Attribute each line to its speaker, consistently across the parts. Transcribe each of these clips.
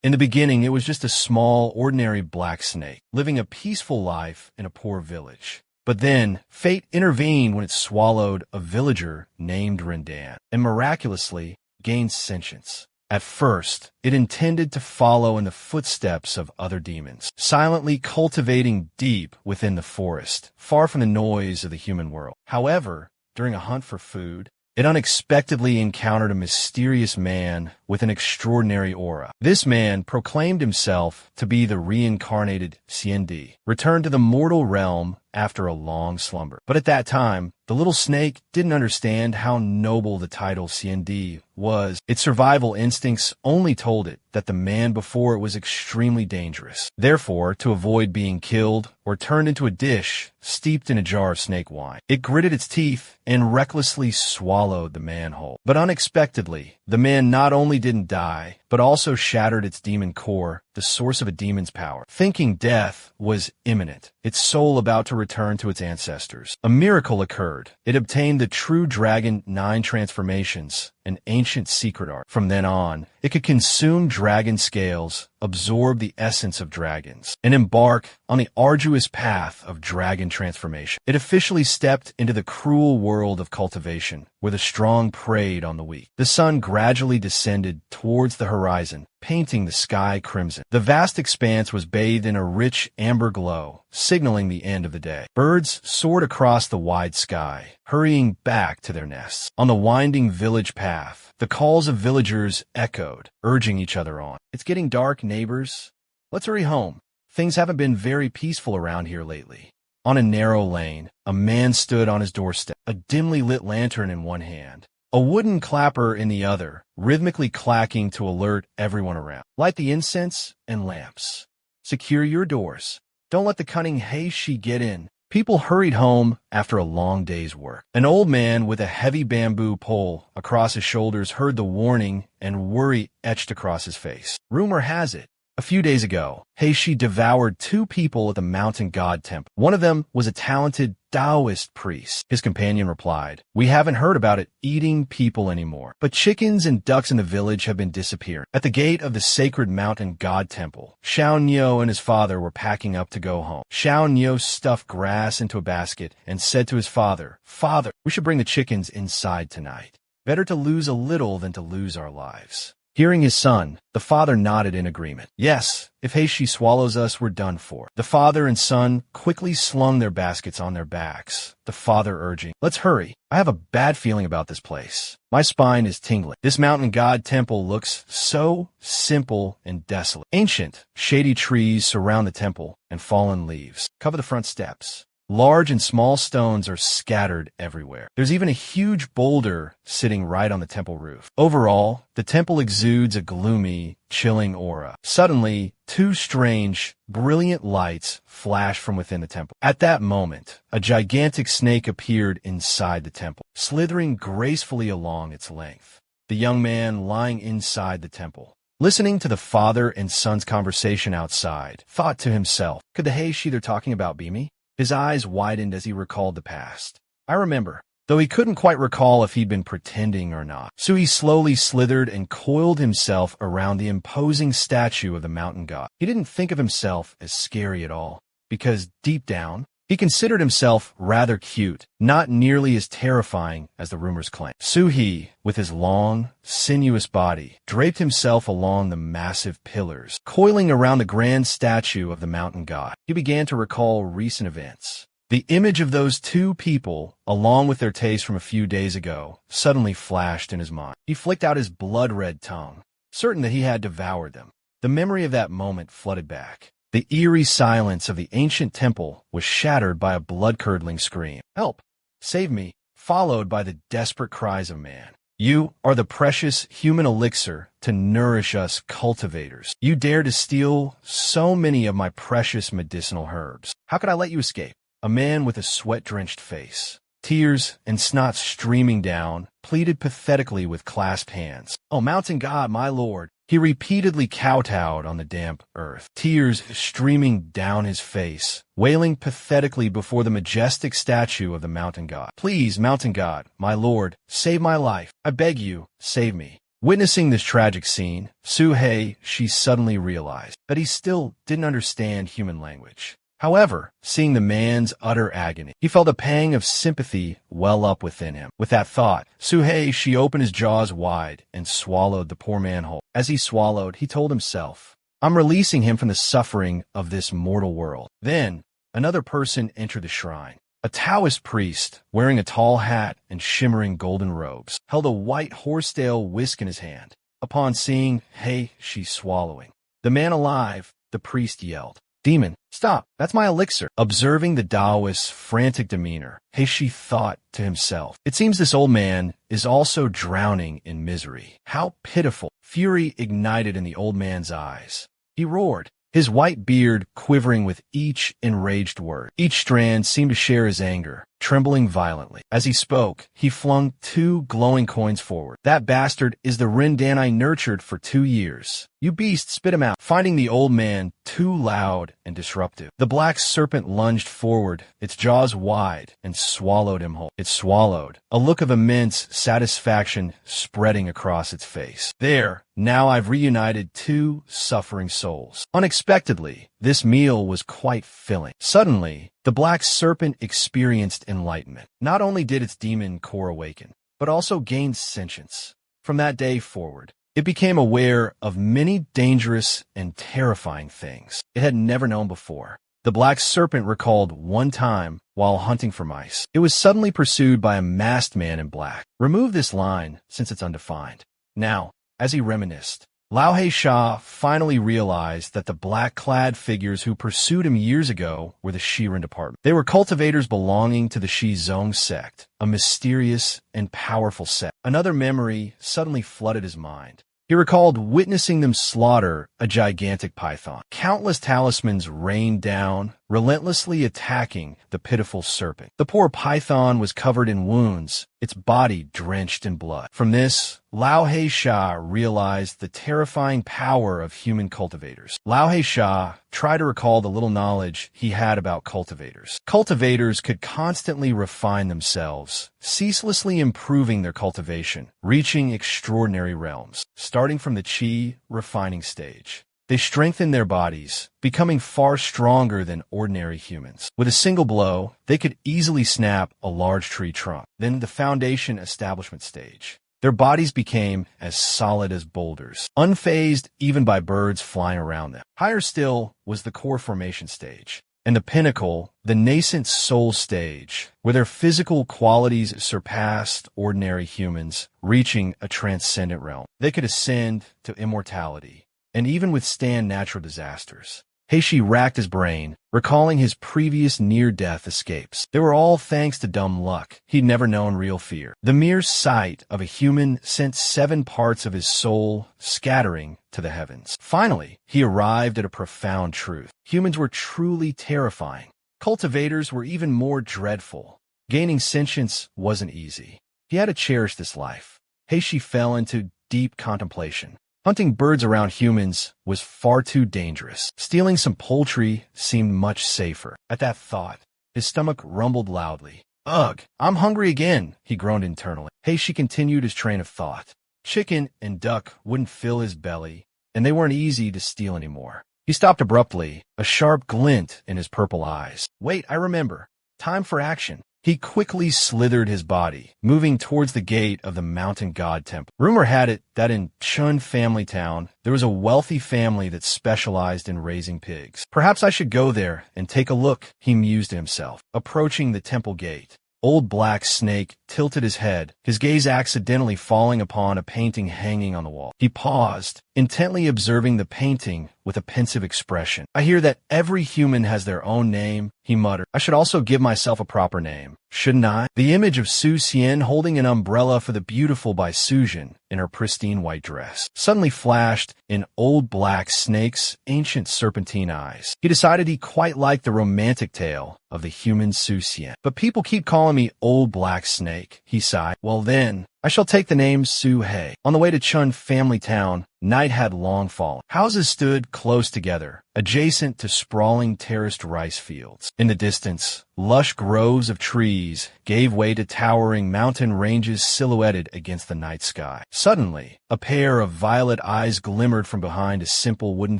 Speaker 1: In the beginning, it was just a small, ordinary black snake, living a peaceful life in a poor village. But then, fate intervened when it swallowed a villager named Rindan, and miraculously gained sentience. At first, it intended to follow in the footsteps of other demons, silently cultivating deep within the forest, far from the noise of the human world. However, during a hunt for food, it unexpectedly encountered a mysterious man with an extraordinary aura. This man proclaimed himself to be the reincarnated Cnd, returned to the mortal realm after a long slumber. But at that time, the little snake didn't understand how noble the title Cnd was. Its survival instincts only told it that the man before it was extremely dangerous. Therefore, to avoid being killed or turned into a dish steeped in a jar of snake wine, it gritted its teeth and recklessly swallowed the man whole. But unexpectedly, the man not only didn't die, but also shattered its demon core, the source of a demon's power. Thinking death was imminent, its soul about to return to its ancestors, a miracle occurred. It obtained the true dragon 9 transformations, an ancient secret art. From then on, it could consume dragon scales, absorb the essence of dragons, and embark on the arduous path of dragon transformation. It officially stepped into the cruel world of cultivation, where the strong preyed on the weak. The sun gradually descended towards the horizon, painting the sky crimson. The vast expanse was bathed in a rich amber glow, signaling the end of the day. Birds soared across the wide sky, hurrying back to their nests. On the winding village path, the calls of villagers echoed, urging each other on. "It's getting dark, neighbors. Let's hurry home. Things haven't been very peaceful around here lately." On a narrow lane, a man stood on his doorstep, a dimly lit lantern in one hand, a wooden clapper in the other, rhythmically clacking to alert everyone around. "Light the incense and lamps. Secure your doors. Don't let the cunning Heishi get in." People hurried home after a long day's work. An old man with a heavy bamboo pole across his shoulders heard the warning, and worry etched across his face. Rumor has it, a few days ago, Heishi devoured 2 people at the mountain god temple. One of them was a talented Taoist priest. His companion replied, "We haven't heard about it eating people anymore, but chickens and ducks in the village have been disappearing." At the gate of the sacred mountain god temple, Xiao Niu and his father were packing up to go home. Xiao Niu stuffed grass into a basket and said to his father, "Father, we should bring the chickens inside tonight. Better to lose a little than to lose our lives." Hearing his son, the father nodded in agreement. "Yes, if Heishi swallows us, we're done for." The father and son quickly slung their baskets on their backs, the father urging, "Let's hurry. I have a bad feeling about this place. My spine is tingling. This mountain god temple looks so simple and desolate. Ancient, shady trees surround the temple, and fallen leaves cover the front steps. Large and small stones are scattered everywhere. There's even a huge boulder sitting right on the temple roof. Overall, the temple exudes a gloomy, chilling aura. Suddenly, 2 strange, brilliant lights flash from within the temple. At that moment, a gigantic snake appeared inside the temple, slithering gracefully along its length. The young man lying inside the temple, listening to the father and son's conversation outside, thought to himself, "Could the Heishi they're talking about be me?" His eyes widened as he recalled the past. "I remember," though he couldn't quite recall if he'd been pretending or not. So he slowly slithered and coiled himself around the imposing statue of the mountain god. He didn't think of himself as scary at all, because deep down, he considered himself rather cute, not nearly as terrifying as the rumors claim. Suhi, with his long, sinuous body, draped himself along the massive pillars, coiling around the grand statue of the mountain god. He began to recall recent events. The image of those 2 people, along with their taste from a few days ago, suddenly flashed in his mind. He flicked out his blood-red tongue, certain that he had devoured them. The memory of that moment flooded back. The eerie silence of the ancient temple was shattered by a blood-curdling scream. "Help! Save me!" followed by the desperate cries of man. "You are the precious human elixir to nourish us cultivators. You dare to steal so many of my precious medicinal herbs. How could I let you escape?" A man with a sweat-drenched face, tears and snot streaming down, pleaded pathetically with clasped hands. "Oh, mountain god, my lord." He repeatedly kowtowed on the damp earth, tears streaming down his face, wailing pathetically before the majestic statue of the mountain god. "Please, mountain god, my lord, save my life. I beg you, save me." Witnessing this tragic scene, Su-hei, she suddenly realized that he still didn't understand human language. However, seeing the man's utter agony, he felt a pang of sympathy well up within him. With that thought, Su-hei, she opened his jaws wide and swallowed the poor man whole. As he swallowed, he told himself, "I'm releasing him from the suffering of this mortal world." Then, another person entered the shrine. A Taoist priest, wearing a tall hat and shimmering golden robes, held a white horsetail whisk in his hand. Upon seeing Hei, she swallowing the man alive, the priest yelled, "Demon, stop, that's my elixir." Observing the Taoist's frantic demeanor, Heishi thought to himself, "It seems this old man is also drowning in misery." How pitiful! Fury ignited in the old man's eyes. He roared, his white beard quivering with each enraged word. Each strand seemed to share his anger, trembling violently. As he spoke, he flung 2 glowing coins forward. "That bastard is the Rindan I nurtured for 2 years. You beast, spit him out." Finding the old man too loud and disruptive, the black serpent lunged forward, its jaws wide, and swallowed him whole. It swallowed, a look of immense satisfaction spreading across its face. "There, now I've reunited 2 suffering souls." Unexpectedly, this meal was quite filling. Suddenly, the black serpent experienced enlightenment. Not only did its demon core awaken, but also gained sentience. From that day forward, it became aware of many dangerous and terrifying things it had never known before. The black serpent recalled one time while hunting for mice. It was suddenly pursued by a masked man in black. Remove this line since it's undefined. Now, as he reminisced, Lao Hei Sha finally realized that the black-clad figures who pursued him years ago were the Shiren department. They were cultivators belonging to the Shizong sect, a mysterious and powerful sect. Another memory suddenly flooded his mind. He recalled witnessing them slaughter a gigantic python. Countless talismans rained down, relentlessly attacking the pitiful serpent. The poor python was covered in wounds, its body drenched in blood. From this, Lao Hei Sha realized the terrifying power of human cultivators. Lao Hei Sha tried to recall the little knowledge he had about cultivators. Cultivators could constantly refine themselves, ceaselessly improving their cultivation, reaching extraordinary realms. Starting from the Qi refining stage, they strengthened their bodies, becoming far stronger than ordinary humans. With a single blow, they could easily snap a large tree trunk. Then the foundation establishment stage. Their bodies became as solid as boulders, unfazed even by birds flying around them. Higher still was the core formation stage, and the pinnacle, the nascent soul stage, where their physical qualities surpassed ordinary humans, reaching a transcendent realm. They could ascend to immortality and even withstand natural disasters. Heishi racked his brain, recalling his previous near-death escapes. They were all thanks to dumb luck. He'd never known real fear. The mere sight of a human sent 7 parts of his soul scattering to the heavens. Finally, he arrived at a profound truth. Humans were truly terrifying. Cultivators were even more dreadful. Gaining sentience wasn't easy. He had to cherish this life. Heishi fell into deep contemplation. Hunting birds around humans was far too dangerous. Stealing some poultry seemed much safer. At that thought, his stomach rumbled loudly. "Ugh, I'm hungry again," he groaned internally. Heishi continued his train of thought. Chicken and duck wouldn't fill his belly, and they weren't easy to steal anymore. He stopped abruptly, a sharp glint in his purple eyes. "Wait, I remember. Time for action." He quickly slithered his body, moving towards the gate of the mountain god temple. Rumor had it that in Chun Family Town, there was a wealthy family that specialized in raising pigs. Perhaps I should go there and take a look, he mused to himself. Approaching the temple gate, Old Black Snake tilted his head, his gaze accidentally falling upon a painting hanging on the wall. He paused, intently observing the painting with a pensive expression. "I hear that every human has their own name," he muttered. "I should also give myself a proper name, shouldn't I?" The image of Su Xian holding an umbrella for the beautiful by Sujin in her pristine white dress suddenly flashed in Old Black Snake's ancient serpentine eyes. He decided he quite liked the romantic tale of the human Su Xian. "But people keep calling me Old Black Snake," he sighed. "Well then, I shall take the name Su-hei." On the way to Chun Family Town, night had long fallen. Houses stood close together, adjacent to sprawling terraced rice fields. In the distance, lush groves of trees gave way to towering mountain ranges silhouetted against the night sky. Suddenly, a pair of violet eyes glimmered from behind a simple wooden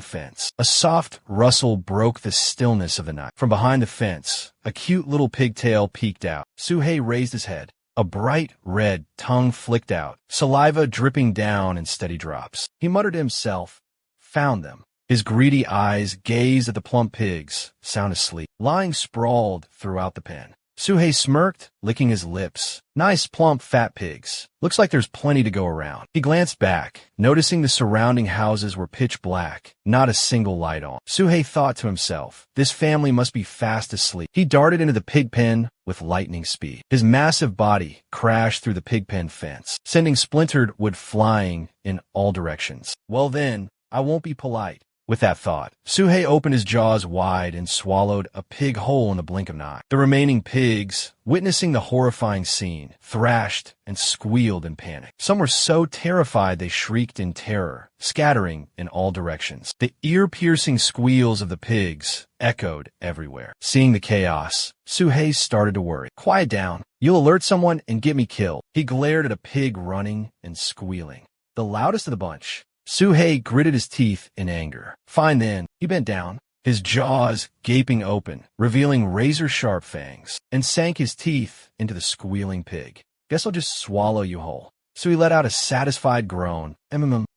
Speaker 1: fence. A soft rustle broke the stillness of the night. From behind the fence, a cute little pigtail peeked out. Suhei raised his head. A bright red tongue flicked out, saliva dripping down in steady drops. He muttered to himself, "Found them." His greedy eyes gazed at the plump pigs, sound asleep, lying sprawled throughout the pen. Suhei smirked, licking his lips. Nice, plump, fat pigs. Looks like there's plenty to go around. He glanced back, noticing the surrounding houses were pitch black, not a single light on. Suhei thought to himself, this family must be fast asleep. He darted into the pig pen with lightning speed. His massive body crashed through the pig pen fence, sending splintered wood flying in all directions. Well then, I won't be polite. With that thought, Suhei opened his jaws wide and swallowed a pig whole in the blink of an eye. The remaining pigs, witnessing the horrifying scene, thrashed and squealed in panic. Some were so terrified they shrieked in terror, scattering in all directions. The ear-piercing squeals of the pigs echoed everywhere. Seeing the chaos, Suhei started to worry. Quiet down. You'll alert someone and get me killed. He glared at a pig running and squealing. The loudest of the bunch. Suhei gritted his teeth in anger. Fine then, he bent down, his jaws gaping open, revealing razor-sharp fangs, and sank his teeth into the squealing pig. Guess I'll just swallow you whole. So he let out a satisfied groan,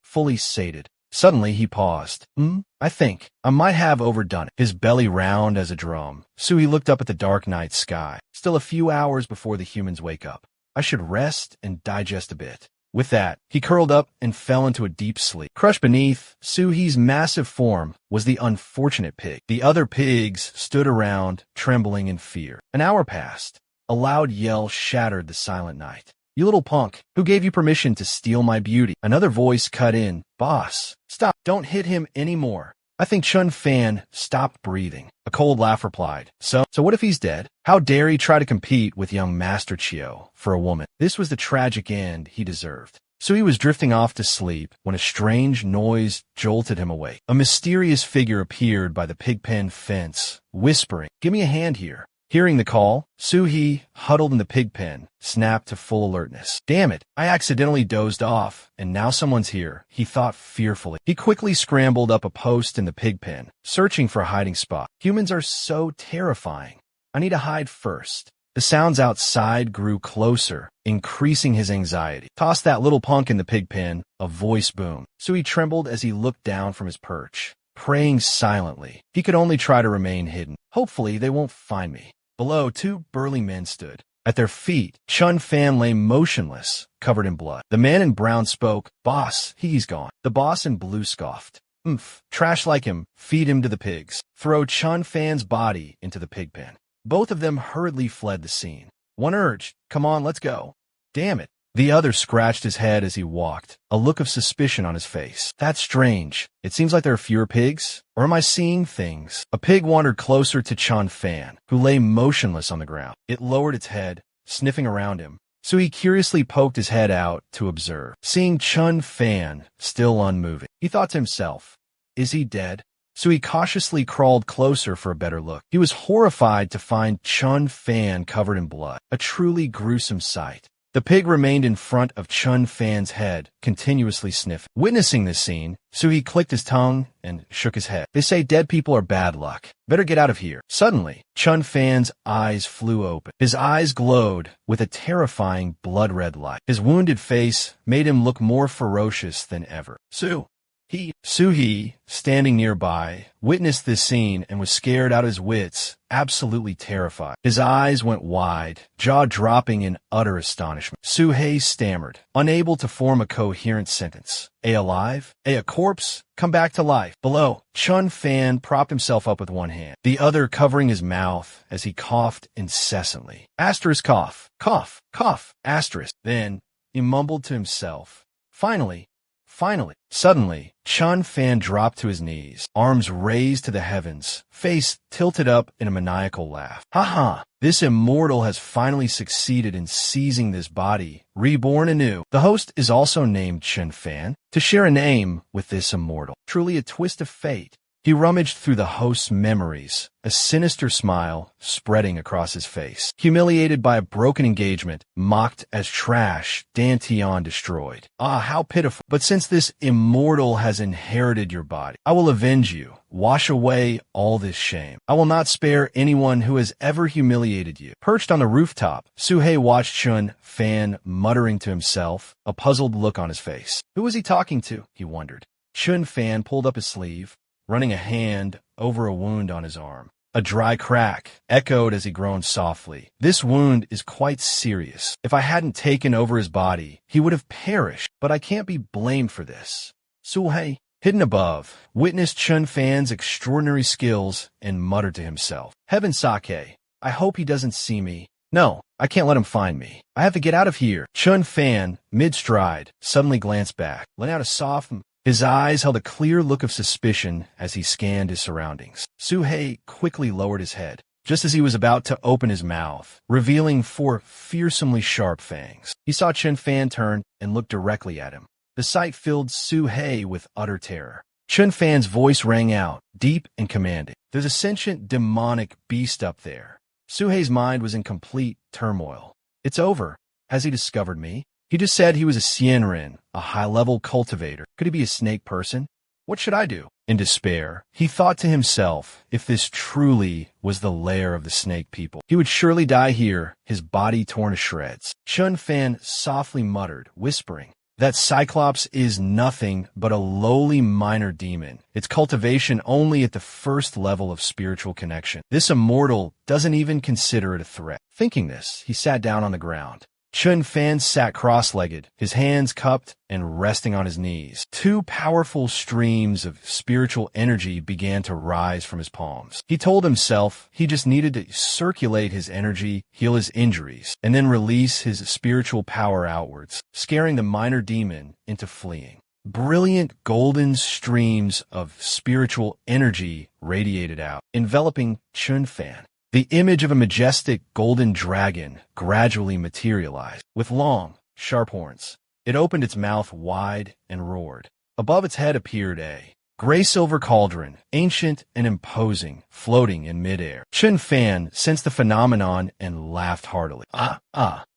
Speaker 1: fully sated. Suddenly he paused. I think I might have overdone it. His belly round as a drum, Suhei looked up at the dark night sky. Still a few hours before the humans wake up. I should rest and digest a bit. With that, he curled up and fell into a deep sleep. Crushed beneath Suhei's massive form was the unfortunate pig. The other pigs stood around, trembling in fear. An hour passed. A loud yell shattered the silent night. You little punk, who gave you permission to steal my beauty? Another voice cut in. Boss, stop, don't hit him anymore. I think Chun Fan stopped breathing. A cold laugh replied. So what if he's dead? How dare he try to compete with young Master Chio for a woman? This was the tragic end he deserved. So he was drifting off to sleep when a strange noise jolted him awake. A mysterious figure appeared by the pigpen fence, whispering, "Give me a hand here." Hearing the call, Suhei, huddled in the pig pen, snapped to full alertness. Damn it, I accidentally dozed off, and now someone's here, he thought fearfully. He quickly scrambled up a post in the pig pen, searching for a hiding spot. Humans are so terrifying. I need to hide first. The sounds outside grew closer, increasing his anxiety. Toss that little punk in the pig pen, a voice boomed. Suhei trembled as he looked down from his perch, praying silently. He could only try to remain hidden. Hopefully they won't find me. Below, two burly men stood. At their feet, Chun Fan lay motionless, covered in blood. The man in brown spoke. Boss, he's gone. The boss in blue scoffed. Trash like him, feed him to the pigs. Throw Chun Fan's body into the pig pen. Both of them hurriedly fled the scene. One urged, come on, let's go. Damn it. The other scratched his head as he walked, a look of suspicion on his face. That's strange. It seems like there are fewer pigs. Or am I seeing things? A pig wandered closer to Chun Fan, who lay motionless on the ground. It lowered its head, sniffing around him. So he curiously poked his head out to observe. Seeing Chun Fan still unmoving, he thought to himself, is he dead? So he cautiously crawled closer for a better look. He was horrified to find Chun Fan covered in blood, a truly gruesome sight. The pig remained in front of Chun Fan's head, continuously sniffing. Witnessing this scene, Suhei clicked his tongue and shook his head. They say dead people are bad luck. Better get out of here. Suddenly, Chun Fan's eyes flew open. His eyes glowed with a terrifying blood-red light. His wounded face made him look more ferocious than ever. Suhei, standing nearby, witnessed this scene and was scared out of his wits, absolutely terrified. His eyes went wide, jaw dropping in utter astonishment. Suhei stammered, unable to form a coherent sentence. Alive? A corpse? Come back to life. Below, Chun Fan propped himself up with one hand, the other covering his mouth as he coughed incessantly. Asterisk cough. Cough. Cough. Asterisk. Then, he mumbled to himself. Finally, suddenly, Chun Fan dropped to his knees, arms raised to the heavens, face tilted up in a maniacal laugh. Ha! This immortal has finally succeeded in seizing this body, reborn anew. The host is also named Chun Fan, to share a name with this immortal. Truly a twist of fate. He rummaged through the host's memories, a sinister smile spreading across his face. Humiliated by a broken engagement, mocked as trash, Dantian destroyed. Ah, how pitiful. But since this immortal has inherited your body, I will avenge you, wash away all this shame. I will not spare anyone who has ever humiliated you. Perched on the rooftop, Suhei watched Chun Fan muttering to himself, a puzzled look on his face. Who was he talking to? He wondered. Chun Fan pulled up his sleeve, running a hand over a wound on his arm. A dry crack echoed as he groaned softly. This wound is quite serious. If I hadn't taken over his body, he would have perished, but I can't be blamed for this. Suhei, hidden above, witnessed Chun Fan's extraordinary skills and muttered to himself, Heaven Sake, I hope he doesn't see me. No, I can't let him find me. I have to get out of here. Chun Fan, mid-stride, suddenly glanced back, letting out a soft. His eyes held a clear look of suspicion as he scanned his surroundings. Suhei quickly lowered his head, just as he was about to open his mouth, revealing 4 fearsomely sharp fangs. He saw Chun Fan turn and look directly at him. The sight filled Suhei with utter terror. Chun Fan's voice rang out, deep and commanding. There's a sentient demonic beast up there. Suhei's mind was in complete turmoil. It's over. Has he discovered me? He just said he was a Xianren, a high-level cultivator. Could he be a snake person? What should I do? In despair, he thought to himself, if this truly was the lair of the snake people, he would surely die here, his body torn to shreds. Chun Fan softly muttered, whispering, that Cyclops is nothing but a lowly minor demon. Its cultivation only at the first level of spiritual connection. This immortal doesn't even consider it a threat. Thinking this, he sat down on the ground. Chun Fan sat cross-legged, his hands cupped and resting on his knees. 2 powerful streams of spiritual energy began to rise from his palms. He told himself he just needed to circulate his energy, heal his injuries, and then release his spiritual power outwards, scaring the minor demon into fleeing. Brilliant golden streams of spiritual energy radiated out, enveloping Chun Fan. The image of a majestic golden dragon gradually materialized, with long, sharp horns. It opened its mouth wide and roared. Above its head appeared a gray-silver cauldron, ancient and imposing, floating in midair. Chun Fan sensed the phenomenon and laughed heartily.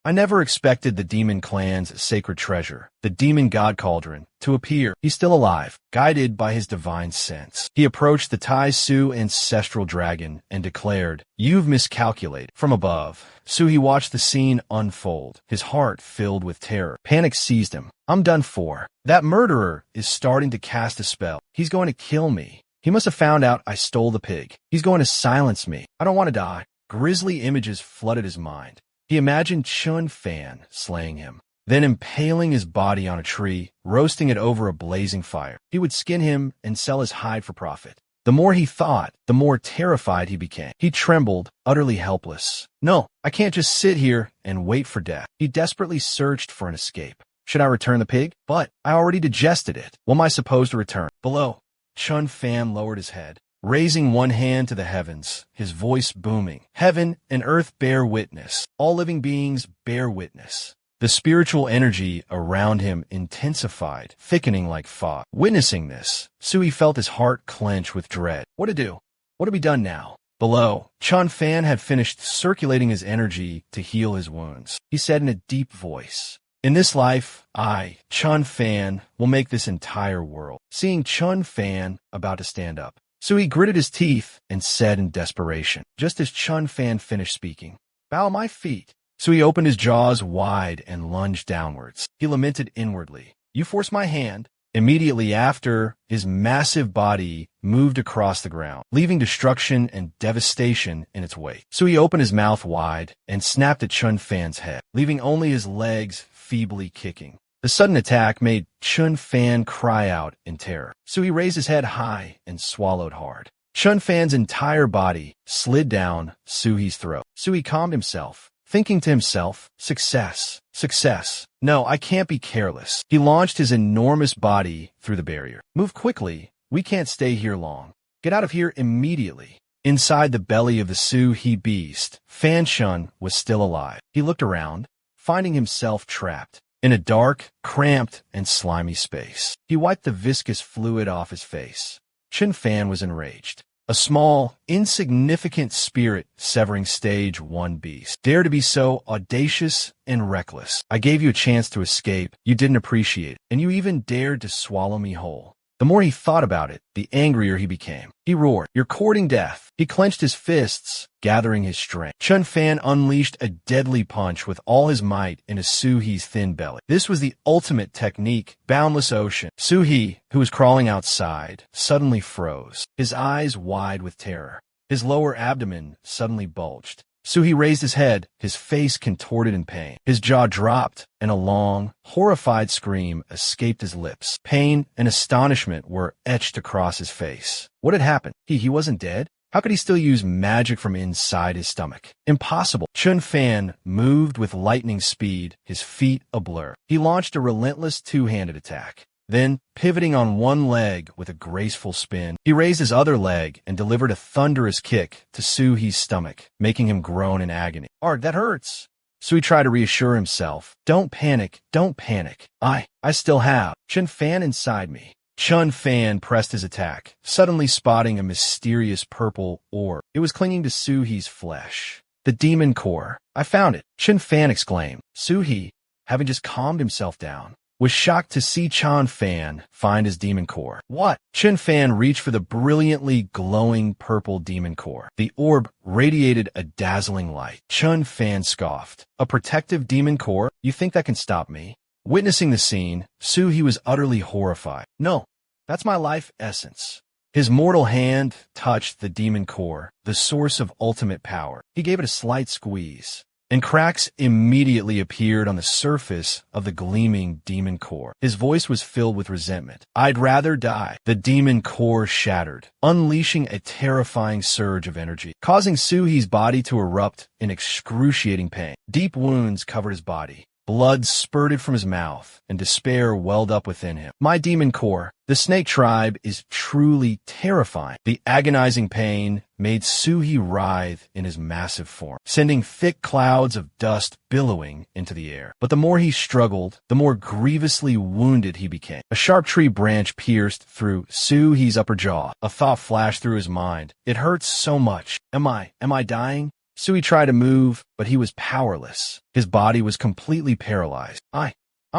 Speaker 1: I never expected the demon clan's sacred treasure, the demon god cauldron, to appear. He's still alive, guided by his divine sense. He approached the Tai Su ancestral dragon and declared, You've miscalculated. From above, Suhi watched the scene unfold, his heart filled with terror. Panic seized him. I'm done for. That murderer is starting to cast a spell. He's going to kill me. He must have found out I stole the pig. He's going to silence me. I don't want to die. Grisly images flooded his mind. He imagined Chun Fan slaying him, then impaling his body on a tree, roasting it over a blazing fire. He would skin him and sell his hide for profit. The more he thought, the more terrified he became. He trembled, utterly helpless. No, I can't just sit here and wait for death. He desperately searched for an escape. Should I return the pig? But I already digested it. What am I supposed to return? Below, Chun Fan lowered his head, raising one hand to the heavens, his voice booming. Heaven and earth bear witness. All living beings bear witness. The spiritual energy around him intensified, thickening like fog. Witnessing this, Sui felt his heart clench with dread. What to do? What to be done now? Below, Chun Fan had finished circulating his energy to heal his wounds. He said in a deep voice, In this life, I, Chun Fan, will make this entire world. Seeing Chun Fan about to stand up, Sui gritted his teeth and said in desperation, just as Chun Fan finished speaking, Bow at my feet. Sui opened his jaws wide and lunged downwards. He lamented inwardly, You forced my hand. Immediately after, his massive body moved across the ground, leaving destruction and devastation in its wake. Sui opened his mouth wide and snapped at Chun Fan's head, leaving only his legs feebly kicking. The sudden attack made Chun Fan cry out in terror. Sui raised his head high and swallowed hard. Chun Fan's entire body slid down Sui's throat. Sui calmed himself, thinking to himself, Success, success. No, I can't be careless. He launched his enormous body through the barrier. Move quickly. We can't stay here long. Get out of here immediately. Inside the belly of the Su-He beast, Fan Shun was still alive. He looked around, finding himself trapped in a dark, cramped, and slimy space. He wiped the viscous fluid off his face, Chen Fan was enraged. A small, insignificant spirit severing stage 1 beast. Dare to be so audacious and reckless. I gave you a chance to escape. You didn't appreciate it, and you even dared to swallow me whole. The more he thought about it, the angrier he became. He roared, "You're courting death." He clenched his fists, gathering his strength. Chen Fan unleashed a deadly punch with all his might into Su-hee's thin belly. This was the ultimate technique, boundless ocean. Su-hee, who was crawling outside, suddenly froze, his eyes wide with terror. His lower abdomen suddenly bulged. Su-hee raised his head, his face contorted in pain. His jaw dropped, and a long, horrified scream escaped his lips. Pain and astonishment were etched across his face. What had happened? He wasn't dead? How could he still use magic from inside his stomach? Impossible. Chen Fan moved with lightning speed, his feet a blur. He launched a relentless two-handed attack. Then, pivoting on one leg with a graceful spin, he raised his other leg and delivered a thunderous kick to Su-hee's stomach, making him groan in agony. "Arg, that hurts." Su-hee tried to reassure himself. Don't panic. I still have Chen Fan inside me." Chen Fan pressed his attack, suddenly spotting a mysterious purple orb. It was clinging to Su-hee's flesh. The demon core. "I found it," Chen Fan exclaimed. Su-hee, having just calmed himself down, was shocked to see Chen Fan find his demon core. "What?" Chen Fan reached for the brilliantly glowing purple demon core. The orb radiated a dazzling light. Chen Fan scoffed. "A protective demon core? You think that can stop me?" Witnessing the scene, Su-hee was utterly horrified. "No, that's my life essence." His mortal hand touched the demon core, the source of ultimate power. He gave it a slight squeeze, and cracks immediately appeared on the surface of the gleaming demon core. His voice was filled with resentment. "I'd rather die." The demon core shattered, unleashing a terrifying surge of energy, causing Su-hee's body to erupt in excruciating pain. Deep wounds covered his body. Blood spurted from his mouth, and despair welled up within him. "My demon core, the snake tribe, is truly terrifying." The agonizing pain made Su-hee writhe in his massive form, sending thick clouds of dust billowing into the air. But the more he struggled, the more grievously wounded he became. A sharp tree branch pierced through Su-hee's upper jaw. A thought flashed through his mind. "It hurts so much. Am I dying?" Su-hee tried to move, but he was powerless. His body was completely paralyzed. I'm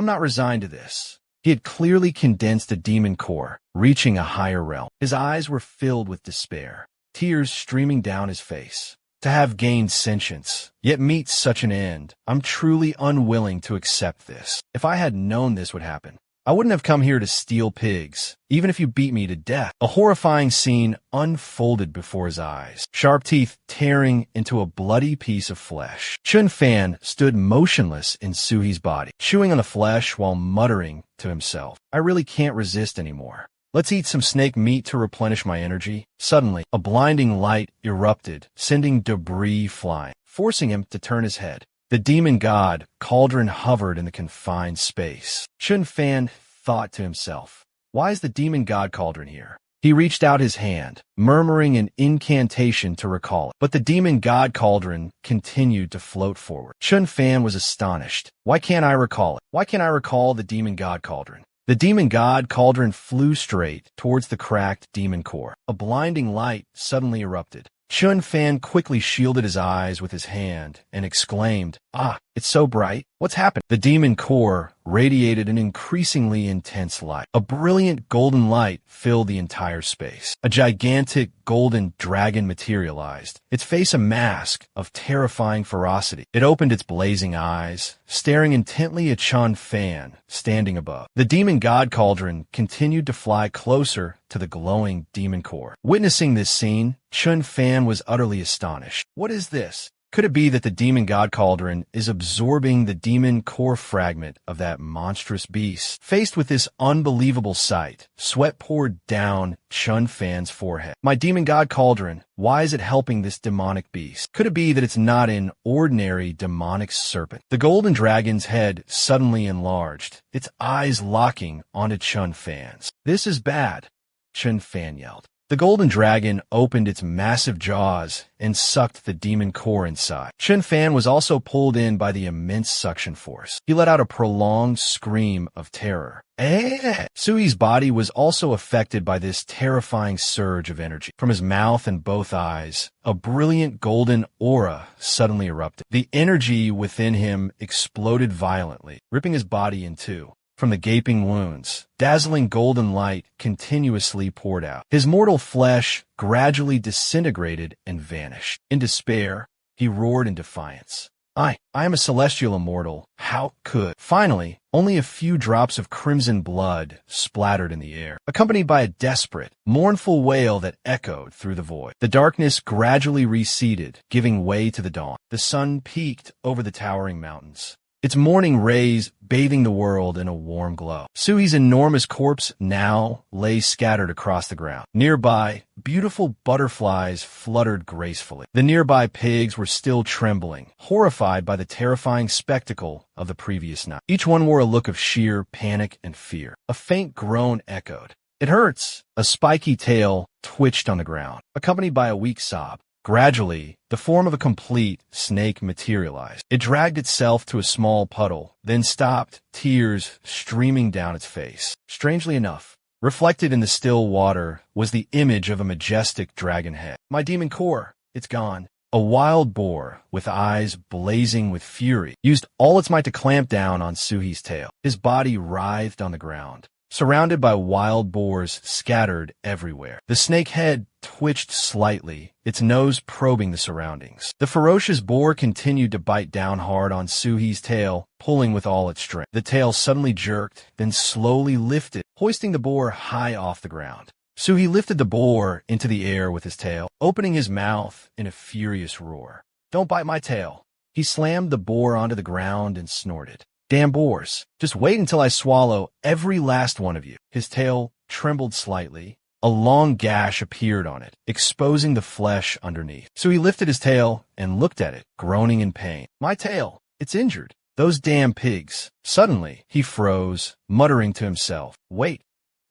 Speaker 1: not resigned to this." He had clearly condensed a demon core, reaching a higher realm. His eyes were filled with despair, tears streaming down his face. "To have gained sentience, yet meet such an end, I'm truly unwilling to accept this. If I had known this would happen, I wouldn't have come here to steal pigs, even if you beat me to death." A horrifying scene unfolded before his eyes, sharp teeth tearing into a bloody piece of flesh. Chen Fan stood motionless in Su-hee's body, chewing on the flesh while muttering to himself, "I really can't resist anymore. Let's eat some snake meat to replenish my energy." Suddenly, a blinding light erupted, sending debris flying, forcing him to turn his head. The demon god cauldron hovered in the confined space. Chen Fan thought to himself, "Why is the demon god cauldron here?" He reached out his hand, murmuring an incantation to recall it. But the demon god cauldron continued to float forward. Chen Fan was astonished. "Why can't I recall it? Why can't I recall the demon god cauldron?" The demon god cauldron flew straight towards the cracked demon core. A blinding light suddenly erupted. Chen Fan quickly shielded his eyes with his hand and exclaimed, "It's so bright. What's happened?" The demon core radiated an increasingly intense light. A brilliant golden light filled the entire space. A gigantic golden dragon materialized, its face a mask of terrifying ferocity. It opened its blazing eyes, staring intently at Chen Fan, standing above. The demon god cauldron continued to fly closer to the glowing demon core. Witnessing this scene, Chen Fan was utterly astonished. "What is this? Could it be that the demon god cauldron is absorbing the demon core fragment of that monstrous beast?" Faced with this unbelievable sight, sweat poured down Chen Fan's forehead. "My demon god cauldron, why is it helping this demonic beast? Could it be that it's not an ordinary demonic serpent?" The golden dragon's head suddenly enlarged, its eyes locking onto Chen Fan's. "This is bad," Chen Fan yelled. The golden dragon opened its massive jaws and sucked the demon core inside. Chun Fan was also pulled in by the immense suction force. He let out a prolonged scream of terror. Sui's body was also affected by this terrifying surge of energy. From his mouth and both eyes, a brilliant golden aura suddenly erupted. The energy within him exploded violently, ripping his body in two. From the gaping wounds, dazzling golden light continuously poured out. His mortal flesh gradually disintegrated and vanished. In despair, he roared in defiance. I am a celestial immortal. How could? Finally, only a few drops of crimson blood splattered in the air, accompanied by a desperate, mournful wail that echoed through the void. The darkness gradually receded, giving way to the dawn. The sun peaked over the towering mountains, its morning rays bathing the world in a warm glow. Sui's enormous corpse now lay scattered across the ground. Nearby, beautiful butterflies fluttered gracefully. The nearby pigs were still trembling, horrified by the terrifying spectacle of the previous night. Each one wore a look of sheer panic and fear. A faint groan echoed. "It hurts!" A spiky tail twitched on the ground, accompanied by a weak sob. Gradually, the form of a complete snake materialized. It dragged itself to a small puddle, then stopped, tears streaming down its face. Strangely enough, reflected in the still water was the image of a majestic dragon head. "My demon core, it's gone." A wild boar, with eyes blazing with fury, used all its might to clamp down on Sui's tail. His body writhed on the ground, surrounded by wild boars scattered everywhere. The snake head twitched slightly, its nose probing the surroundings. The ferocious boar continued to bite down hard on Sui's tail, pulling with all its strength. The tail suddenly jerked, then slowly lifted, hoisting the boar high off the ground. Sui lifted the boar into the air with his tail, opening his mouth in a furious roar. "Don't bite my tail." He slammed the boar onto the ground and snorted. "Damn boars, just wait until I swallow every last one of you." His tail trembled slightly. A long gash appeared on it, exposing the flesh underneath. So he lifted his tail and looked at it, groaning in pain. "My tail, it's injured. Those damn pigs." Suddenly, he froze, muttering to himself, "Wait,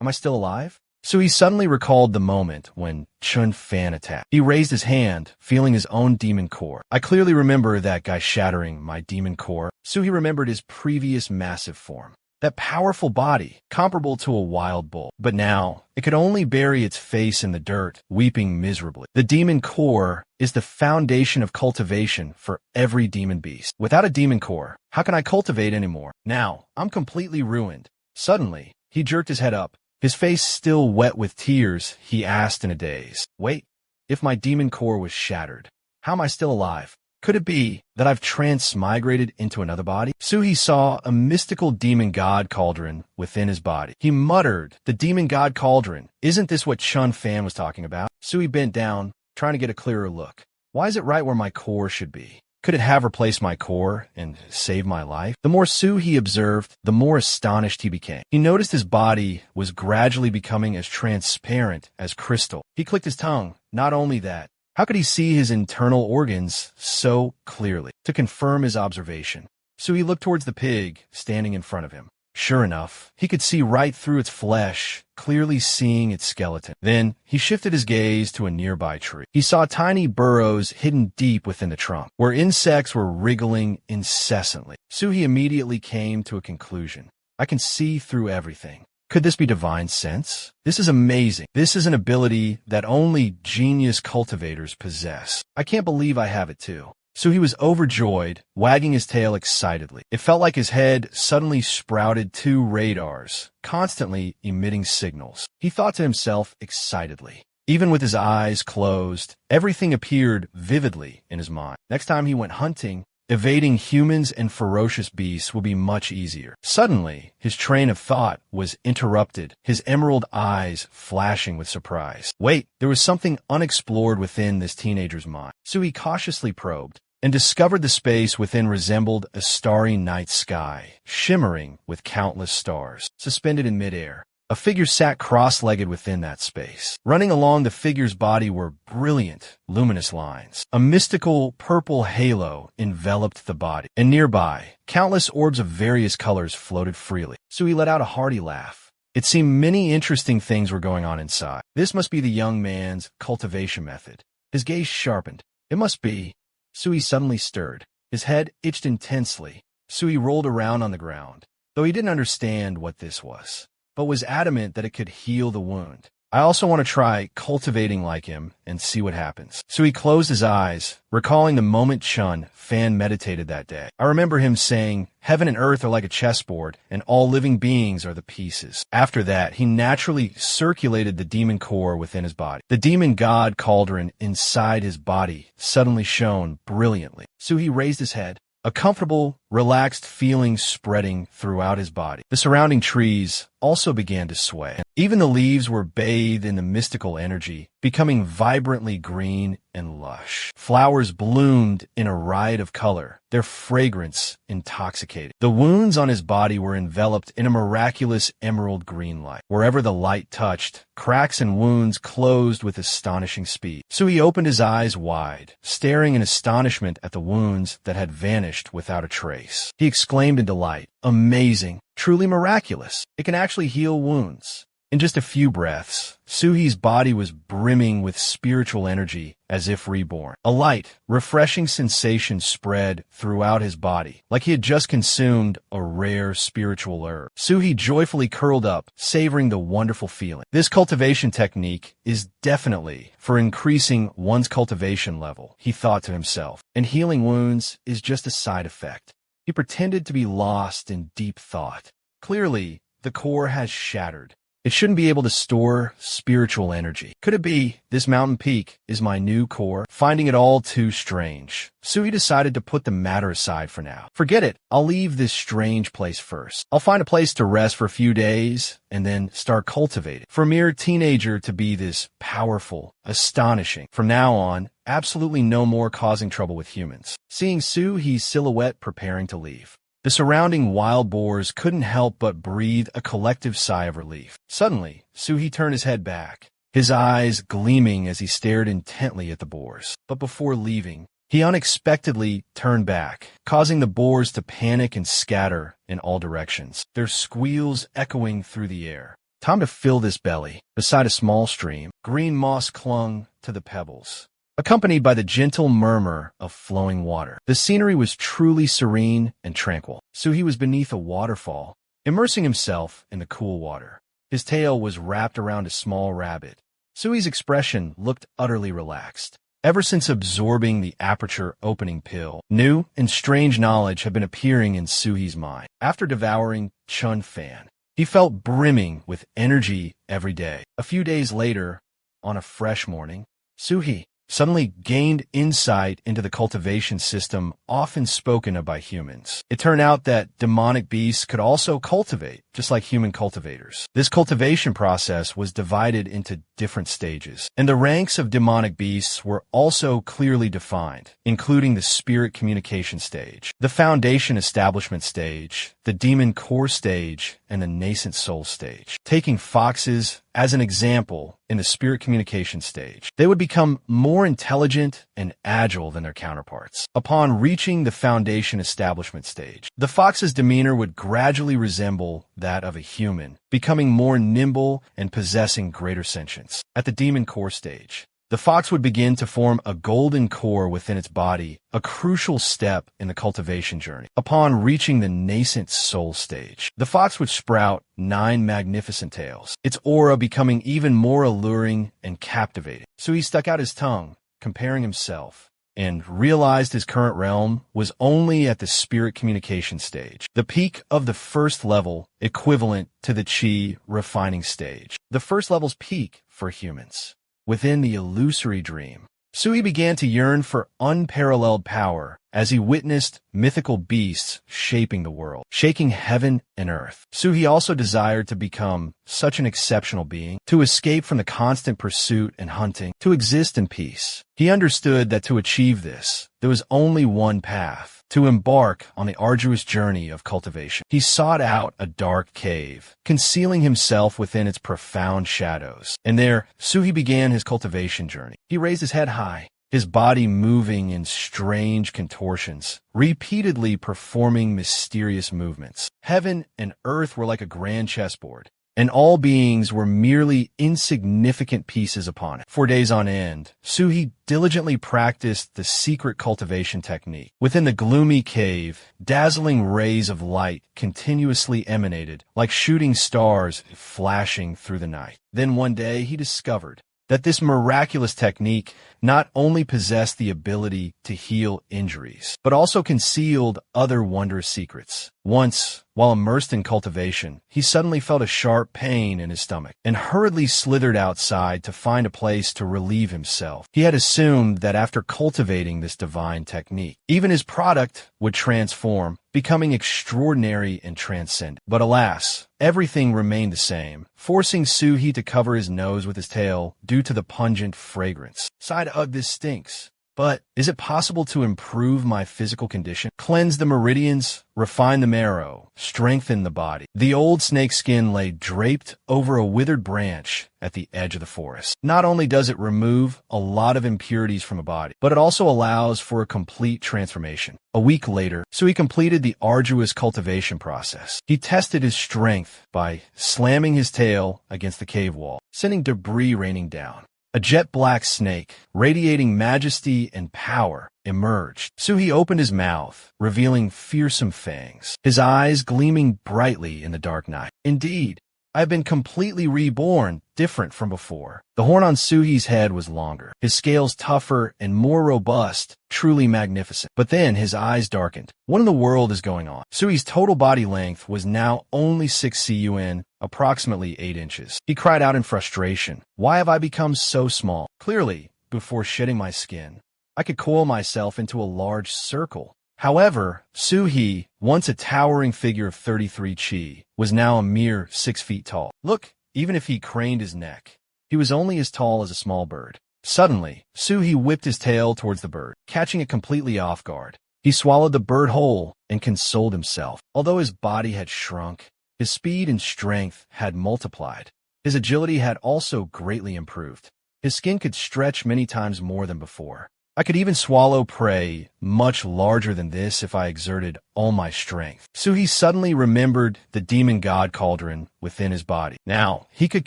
Speaker 1: am I still alive?" So he suddenly recalled the moment when Chun Fan attacked. He raised his hand, feeling his own demon core. "I clearly remember that guy shattering my demon core." So he remembered his previous massive form. That powerful body, comparable to a wild bull. But now, it could only bury its face in the dirt, weeping miserably. The demon core is the foundation of cultivation for every demon beast. Without a demon core, how can I cultivate anymore? Now, I'm completely ruined. Suddenly, he jerked his head up. His face still wet with tears, he asked in a daze, "Wait, if my demon core was shattered, how am I still alive? Could it be that I've transmigrated into another body?" Sui saw a mystical demon god cauldron within his body. He muttered, "The demon god cauldron. Isn't this what Chun Fan was talking about?" Sui bent down, trying to get a clearer look. "Why is it right where my core should be? Could it have replaced my core and saved my life?" The more Sui observed, the more astonished he became. He noticed his body was gradually becoming as transparent as crystal. He clicked his tongue. Not only that, how could he see his internal organs so clearly? To confirm his observation, Sui looked towards the pig standing in front of him. Sure enough, he could see right through its flesh, clearly seeing its skeleton. Then, he shifted his gaze to a nearby tree. He saw tiny burrows hidden deep within the trunk, where insects were wriggling incessantly. Sui immediately came to a conclusion. "I can see through everything." Could this be divine sense? This is amazing. This is an ability that only genius cultivators possess. I can't believe I have it too. So he was overjoyed, wagging his tail excitedly. It felt like his head suddenly sprouted two radars, constantly emitting signals. He thought to himself excitedly. Even with his eyes closed, everything appeared vividly in his mind. Next time he went hunting, evading humans and ferocious beasts would be much easier. Suddenly, his train of thought was interrupted, his emerald eyes flashing with surprise. Wait, there was something unexplored within this teenager's mind. So he cautiously probed and discovered the space within resembled a starry night sky, shimmering with countless stars. Suspended in midair, a figure sat cross-legged within that space. Running along the figure's body were brilliant, luminous lines. A mystical purple halo enveloped the body, and nearby, countless orbs of various colors floated freely. So he let out a hearty laugh. It seemed many interesting things were going on inside. This must be the young man's cultivation method. His gaze sharpened. It must be. Sui suddenly stirred. His head itched intensely. Sui rolled around on the ground, though he didn't understand what this was, but was adamant that it could heal the wound. I also want to try cultivating like him and see what happens. So he closed his eyes, recalling the moment Chun Fan meditated that day. I remember him saying, "Heaven and earth are like a chessboard, and all living beings are the pieces." After that, he naturally circulated the demon core within his body. The demon god cauldron inside his body suddenly shone brilliantly. So he raised his head, a comfortable, relaxed feeling spreading throughout his body. The surrounding trees also began to sway. Even the leaves were bathed in the mystical energy, becoming vibrantly green and lush. Flowers bloomed in a riot of color, their fragrance intoxicating. The wounds on his body were enveloped in a miraculous emerald green light. Wherever the light touched, cracks and wounds closed with astonishing speed. So he opened his eyes wide, staring in astonishment at the wounds that had vanished without a trace. He exclaimed in delight, "Amazing! Truly miraculous! It can actually heal wounds." In just a few breaths, Suhi's body was brimming with spiritual energy as if reborn. A light, refreshing sensation spread throughout his body, like he had just consumed a rare spiritual herb. Suhi joyfully curled up, savoring the wonderful feeling. This cultivation technique is definitely for increasing one's cultivation level, he thought to himself, and healing wounds is just a side effect. He pretended to be lost in deep thought. Clearly, the core has shattered. It shouldn't be able to store spiritual energy. Could it be this mountain peak is my new core? Finding it all too strange, Sui decided to put the matter aside for now. Forget it. I'll leave this strange place first. I'll find a place to rest for a few days and then start cultivating. For a mere teenager to be this powerful, astonishing. From now on, absolutely no more causing trouble with humans. Seeing Suhi's silhouette preparing to leave, the surrounding wild boars couldn't help but breathe a collective sigh of relief. Suddenly, Suhi turned his head back, his eyes gleaming as he stared intently at the boars. But before leaving, he unexpectedly turned back, causing the boars to panic and scatter in all directions, their squeals echoing through the air. Time to fill this belly. Beside a small stream, green moss clung to the pebbles, accompanied by the gentle murmur of flowing water. The scenery was truly serene and tranquil. Suhi was beneath a waterfall, immersing himself in the cool water. His tail was wrapped around a small rabbit. Sui's expression looked utterly relaxed. Ever since absorbing the aperture opening pill, new and strange knowledge had been appearing in Suhi's mind. After devouring Chun Fan, he felt brimming with energy every day. A few days later, on a fresh morning, Suhi suddenly gained insight into the cultivation system often spoken of by humans. It turned out that demonic beasts could also cultivate, just like human cultivators. This cultivation process was divided into different stages, and the ranks of demonic beasts were also clearly defined, including the spirit communication stage, the foundation establishment stage, the demon core stage, and the nascent soul stage. Taking foxes as an example, in the spirit communication stage, they would become more intelligent and agile than their counterparts. Upon reaching the foundation establishment stage, the fox's demeanor would gradually resemble that of a human, becoming more nimble and possessing greater sentience. At the demon core stage, the fox would begin to form a golden core within its body, a crucial step in the cultivation journey. Upon reaching the nascent soul stage, the fox would sprout 9 magnificent tails, its aura becoming even more alluring and captivating. So he stuck out his tongue, comparing himself, and realized his current realm was only at the spirit communication stage, the peak of the first level equivalent to the chi refining stage. The first level's peak for humans. Within the illusory dream, Sui began to yearn for unparalleled power as he witnessed mythical beasts shaping the world, shaking heaven and earth. Sui also desired to become such an exceptional being, to escape from the constant pursuit and hunting, to exist in peace. He understood that to achieve this, there was only one path: to embark on the arduous journey of cultivation. He sought out a dark cave, concealing himself within its profound shadows. And there, Sui began his cultivation journey. He raised his head high, his body moving in strange contortions, repeatedly performing mysterious movements. Heaven and earth were like a grand chessboard, and all beings were merely insignificant pieces upon it. For days on end, Suhi diligently practiced the secret cultivation technique. Within the gloomy cave, dazzling rays of light continuously emanated, like shooting stars flashing through the night. Then one day he discovered that this miraculous technique not only possessed the ability to heal injuries, but also concealed other wondrous secrets. Once, while immersed in cultivation, he suddenly felt a sharp pain in his stomach and hurriedly slithered outside to find a place to relieve himself. He had assumed that after cultivating this divine technique, even his product would transform, becoming extraordinary and transcendent. But alas, everything remained the same, forcing Suhi to cover his nose with his tail due to the pungent fragrance. Side ugh, this stinks. But is it possible to improve my physical condition? Cleanse the meridians, refine the marrow, strengthen the body. The old snake skin lay draped over a withered branch at the edge of the forest. Not only does it remove a lot of impurities from a body, but it also allows for a complete transformation. A week later, Sui completed the arduous cultivation process. He tested his strength by slamming his tail against the cave wall, sending debris raining down. A jet-black snake, radiating majesty and power, emerged. Suhi opened his mouth, revealing fearsome fangs, his eyes gleaming brightly in the dark night. Indeed, I have been completely reborn, different from before. The horn on Suhi's head was longer, his scales tougher and more robust, truly magnificent. But then his eyes darkened. What in the world is going on? Suhi's total body length was now only 6 cun, approximately 8 inches. He cried out in frustration. Why have I become so small? Clearly, before shedding my skin, I could coil myself into a large circle. However, Suhi, once a towering figure of 33 chi, was now a mere 6 feet tall. Look, even if he craned his neck, he was only as tall as a small bird. Suddenly, Suhi whipped his tail towards the bird, catching it completely off guard. He swallowed the bird whole and consoled himself. Although his body had shrunk, his speed and strength had multiplied. His agility had also greatly improved. His skin could stretch many times more than before. I could even swallow prey much larger than this if I exerted all my strength. Suhi suddenly remembered the demon god cauldron within his body. Now, he could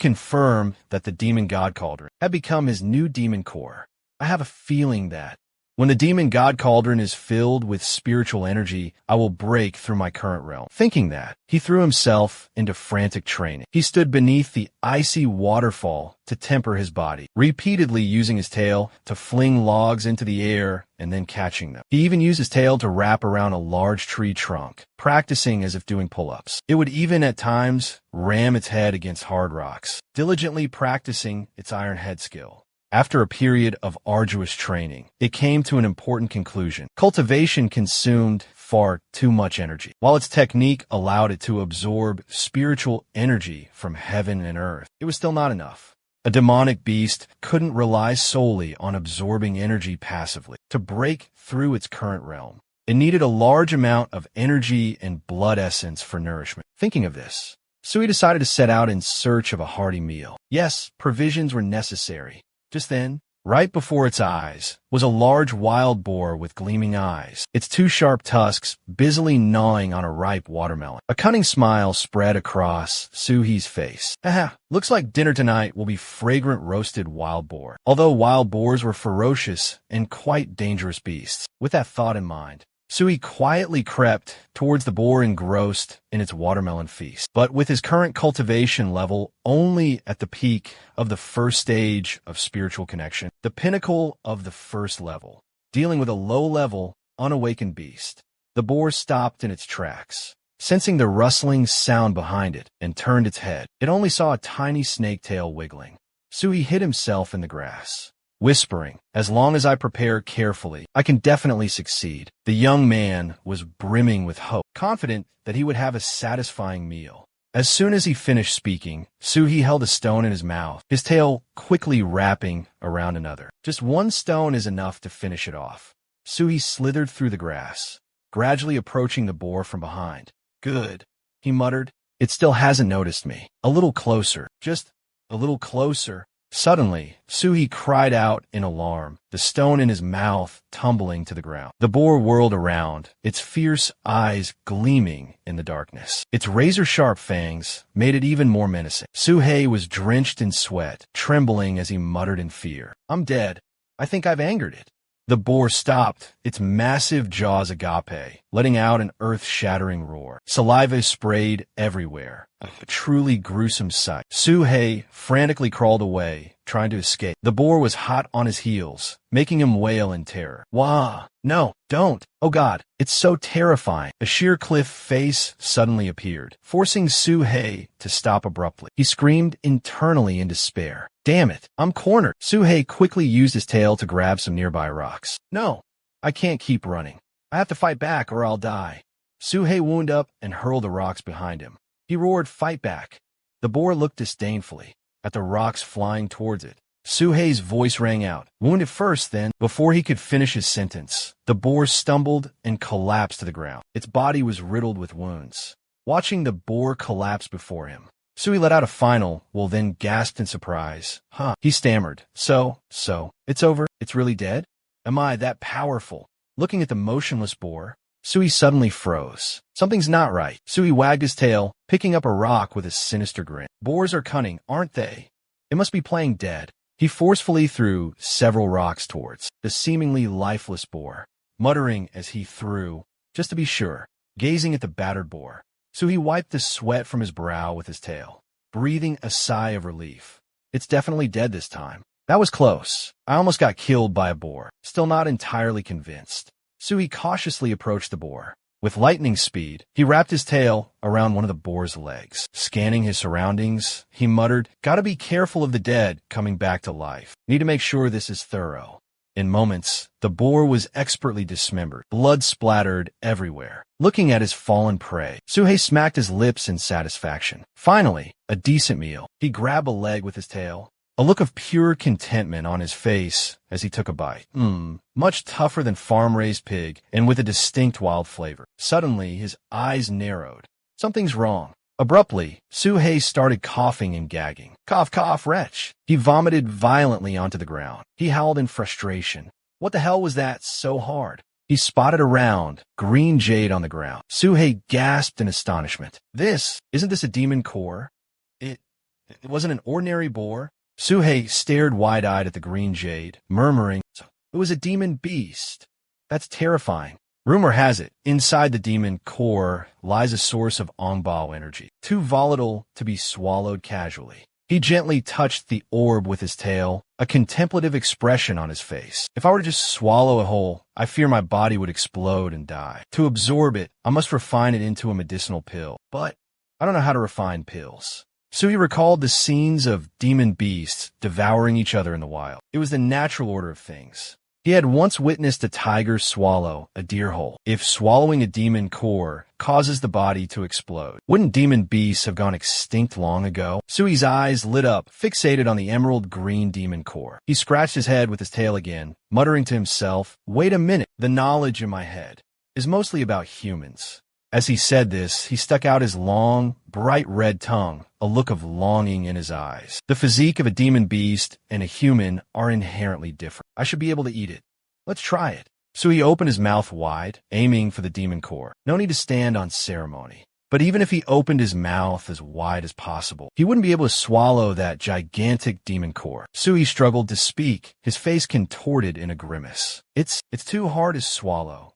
Speaker 1: confirm that the demon god cauldron had become his new demon core. I have a feeling that when the demon god cauldron is filled with spiritual energy, I will break through my current realm. Thinking that, he threw himself into frantic training. He stood beneath the icy waterfall to temper his body, repeatedly using his tail to fling logs into the air and then catching them. He even used his tail to wrap around a large tree trunk, practicing as if doing pull-ups. It would even at times ram its head against hard rocks, diligently practicing its iron head skill. After a period of arduous training, it came to an important conclusion. Cultivation consumed far too much energy. While its technique allowed it to absorb spiritual energy from heaven and earth, it was still not enough. A demonic beast couldn't rely solely on absorbing energy passively. To break through its current realm, it needed a large amount of energy and blood essence for nourishment. Thinking of this, Sui decided to set out in search of a hearty meal. Yes, provisions were necessary. Just then, right before its eyes, was a large wild boar with gleaming eyes, its 2 sharp tusks busily gnawing on a ripe watermelon. A cunning smile spread across Suhi's face. Haha, looks like dinner tonight will be fragrant roasted wild boar. Although wild boars were ferocious and quite dangerous beasts, with that thought in mind, Sui quietly crept towards the boar engrossed in its watermelon feast. But with his current cultivation level only at the peak of the first stage of spiritual connection, the pinnacle of the first level, dealing with a low-level, unawakened beast, the boar stopped in its tracks, sensing the rustling sound behind it, and turned its head. It only saw a tiny snake tail wiggling. Sui hid himself in the grass, whispering, "As long as I prepare carefully, I can definitely succeed." The young man was brimming with hope, confident that he would have a satisfying meal. As soon as he finished speaking, Suhi held a stone in his mouth, his tail quickly wrapping around another. Just 1 stone is enough to finish it off. Suhi slithered through the grass, gradually approaching the boar from behind. "Good," he muttered. "It still hasn't noticed me. A little closer, just a little closer." Suddenly, Suhi cried out in alarm, the stone in his mouth tumbling to the ground. The boar whirled around, its fierce eyes gleaming in the darkness. Its razor-sharp fangs made it even more menacing. Suhei was drenched in sweat, trembling as he muttered in fear. "I'm dead. I think I've angered it." The boar stopped, its massive jaws agape, letting out an earth-shattering roar. Saliva sprayed everywhere. A truly gruesome sight. Suhei frantically crawled away, trying to escape. The boar was hot on his heels, making him wail in terror. "Wah! No, don't! Oh God, it's so terrifying!" A sheer cliff face suddenly appeared, forcing Suhei to stop abruptly. He screamed internally in despair. "Damn it, I'm cornered." Suhei quickly used his tail to grab some nearby rocks. "No, I can't keep running. I have to fight back or I'll die." Suhei wound up and hurled the rocks behind him. He roared, "Fight back." The boar looked disdainfully at the rocks flying towards it. Suhei's voice rang out, wounded first, then, before he could finish his sentence, the boar stumbled and collapsed to the ground. Its body was riddled with wounds. Watching the boar collapse before him, Suhi let out a final, well, then gasped in surprise. He stammered. So, it's over? It's really dead? Am I that powerful?" Looking at the motionless boar, Suhi suddenly froze. Something's not right. Suhi wagged his tail, picking up a rock with a sinister grin. "Boars are cunning, aren't they? It must be playing dead." He forcefully threw several rocks towards the seemingly lifeless boar, muttering as he threw, just to be sure, gazing at the battered boar. Suhi wiped the sweat from his brow with his tail, breathing a sigh of relief. "It's definitely dead this time. That was close. I almost got killed by a boar." Still not entirely convinced, Suhi cautiously approached the boar. With lightning speed, he wrapped his tail around one of the boar's legs. Scanning his surroundings, he muttered, "Gotta be careful of the dead coming back to life. Need to make sure this is thorough." In moments, the boar was expertly dismembered, blood splattered everywhere. Looking at his fallen prey, Suhei smacked his lips in satisfaction. Finally, a decent meal. He grabbed a leg with his tail, a look of pure contentment on his face as he took a bite. Much tougher than farm-raised pig and with a distinct wild flavor. Suddenly, his eyes narrowed. Something's wrong. Abruptly, Suhei started coughing and gagging. "Cough, cough, wretch!" He vomited violently onto the ground. He howled in frustration. What the hell was that so hard? He spotted a round, green jade on the ground. Suhei gasped in astonishment. Isn't this a demon core? It wasn't an ordinary boar. Suhei stared wide-eyed at the green jade, murmuring, "It was a demon beast. That's terrifying." Rumor has it, inside the demon core lies a source of Ongbao energy, too volatile to be swallowed casually. He gently touched the orb with his tail, a contemplative expression on his face. "If I were to just swallow a whole, I fear my body would explode and die. To absorb it, I must refine it into a medicinal pill. But I don't know how to refine pills." So he recalled the scenes of demon beasts devouring each other in the wild. It was the natural order of things. He had once witnessed a tiger swallow a deer whole. If swallowing a demon core causes the body to explode, wouldn't demon beasts have gone extinct long ago? Sui's eyes lit up, fixated on the emerald green demon core. He scratched his head with his tail again, muttering to himself, "Wait a minute, the knowledge in my head is mostly about humans." As he said this, he stuck out his long, bright red tongue, a look of longing in his eyes. The physique of a demon beast and a human are inherently different. I should be able to eat it. Let's try it. So he opened his mouth wide, aiming for the demon core. No need to stand on ceremony. But even if he opened his mouth as wide as possible, he wouldn't be able to swallow that gigantic demon core. Sui struggled to speak, his face contorted in a grimace. It's too hard to swallow.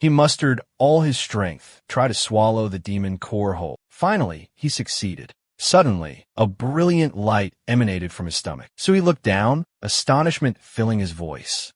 Speaker 1: He mustered all his strength, tried to swallow the demon core whole. Finally, he succeeded. Suddenly, a brilliant light emanated from his stomach. Sui looked down, astonishment filling his voice.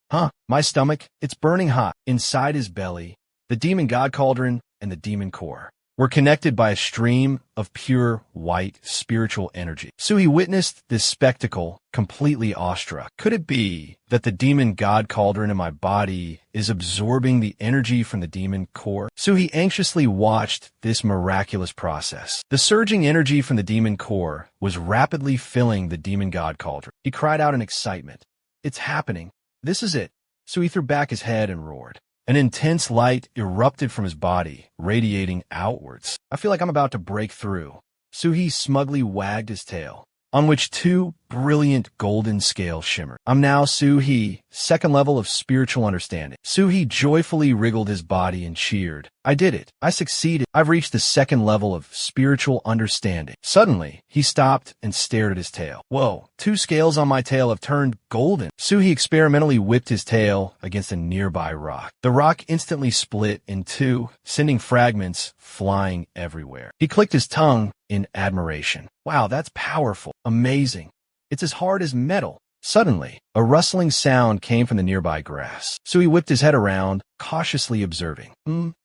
Speaker 1: My stomach, it's burning hot. Inside his belly, the demon god cauldron and the demon core were connected by a stream of pure, white, spiritual energy. Sui witnessed this spectacle, completely awestruck. Could it be that the demon god cauldron in my body is absorbing the energy from the demon core? Sui anxiously watched this miraculous process. The surging energy from the demon core was rapidly filling the demon god cauldron. He cried out in excitement. It's happening. This is it. Sui threw back his head and roared. An intense light erupted from his body, radiating outwards. I feel like I'm about to break through. Suhi smugly wagged his tail. on which two brilliant golden scales shimmered. I'm now Suhi, second level of spiritual understanding. Suhi joyfully wriggled his body and cheered. I did it. I succeeded. I've reached the second level of spiritual understanding. Suddenly, he stopped and stared at his tail. Whoa, two scales on my tail have turned golden. Suhi experimentally whipped his tail against a nearby rock. The rock instantly split in two, sending fragments flying everywhere. He clicked his tongue in admiration. Wow, that's powerful. Amazing. It's as hard as metal. Suddenly, a rustling sound came from the nearby grass. Sui whipped his head around, cautiously observing.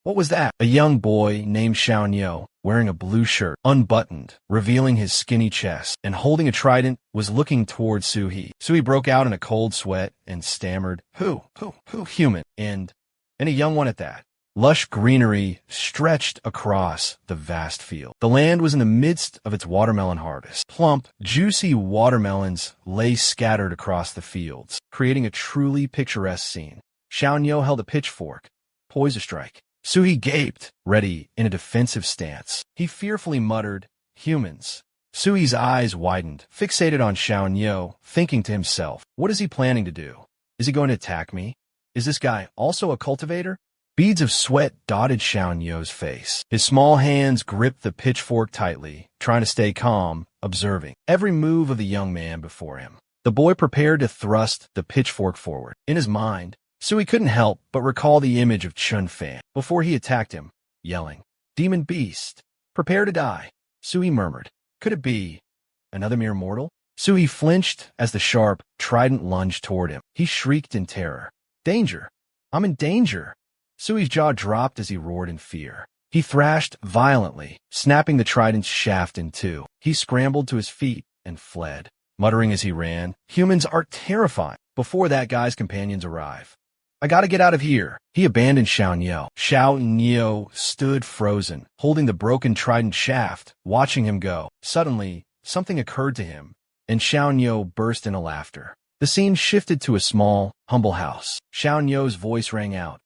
Speaker 1: What was that? A young boy named Xiaonyo, wearing a blue shirt, unbuttoned, revealing his skinny chest, and holding a trident, was looking toward Suhi. Sui broke out in a cold sweat and stammered, Who, human, and a young one at that. Lush greenery stretched across the vast field. The land was in the midst of its watermelon harvest. Plump, juicy watermelons lay scattered across the fields, creating a truly picturesque scene. Xiaonyo held a pitchfork, poised to strike. Suhi gaped, ready in a defensive stance. He fearfully muttered, Humans. Sui's eyes widened, fixated on Xiaonyo, thinking to himself, what is he planning to do? Is he going to attack me? Is this guy also a cultivator? Beads of sweat dotted Xiaonyo's face. His small hands gripped the pitchfork tightly, trying to stay calm, observing every move of the young man before him. The boy prepared to thrust the pitchfork forward. In his mind, Sui couldn't help but recall the image of Chun Fan before he attacked him, yelling, Demon Beast, prepare to die. Sui murmured, could it be another mere mortal? Sui flinched as the sharp trident lunged toward him. He shrieked in terror. Danger! I'm in danger! Sui's jaw dropped as he roared in fear. He thrashed violently, snapping the trident's shaft in two. He scrambled to his feet and fled, muttering as he ran, Humans are terrifying. Before that guy's companions arrive. I gotta get out of here. He abandoned Xiaonyo. Xiaonyo stood frozen, holding the broken trident shaft, watching him go. Suddenly, something occurred to him, and Xiaonyo burst into laughter. The scene shifted to a small, humble house. Xiaonyo's voice rang out.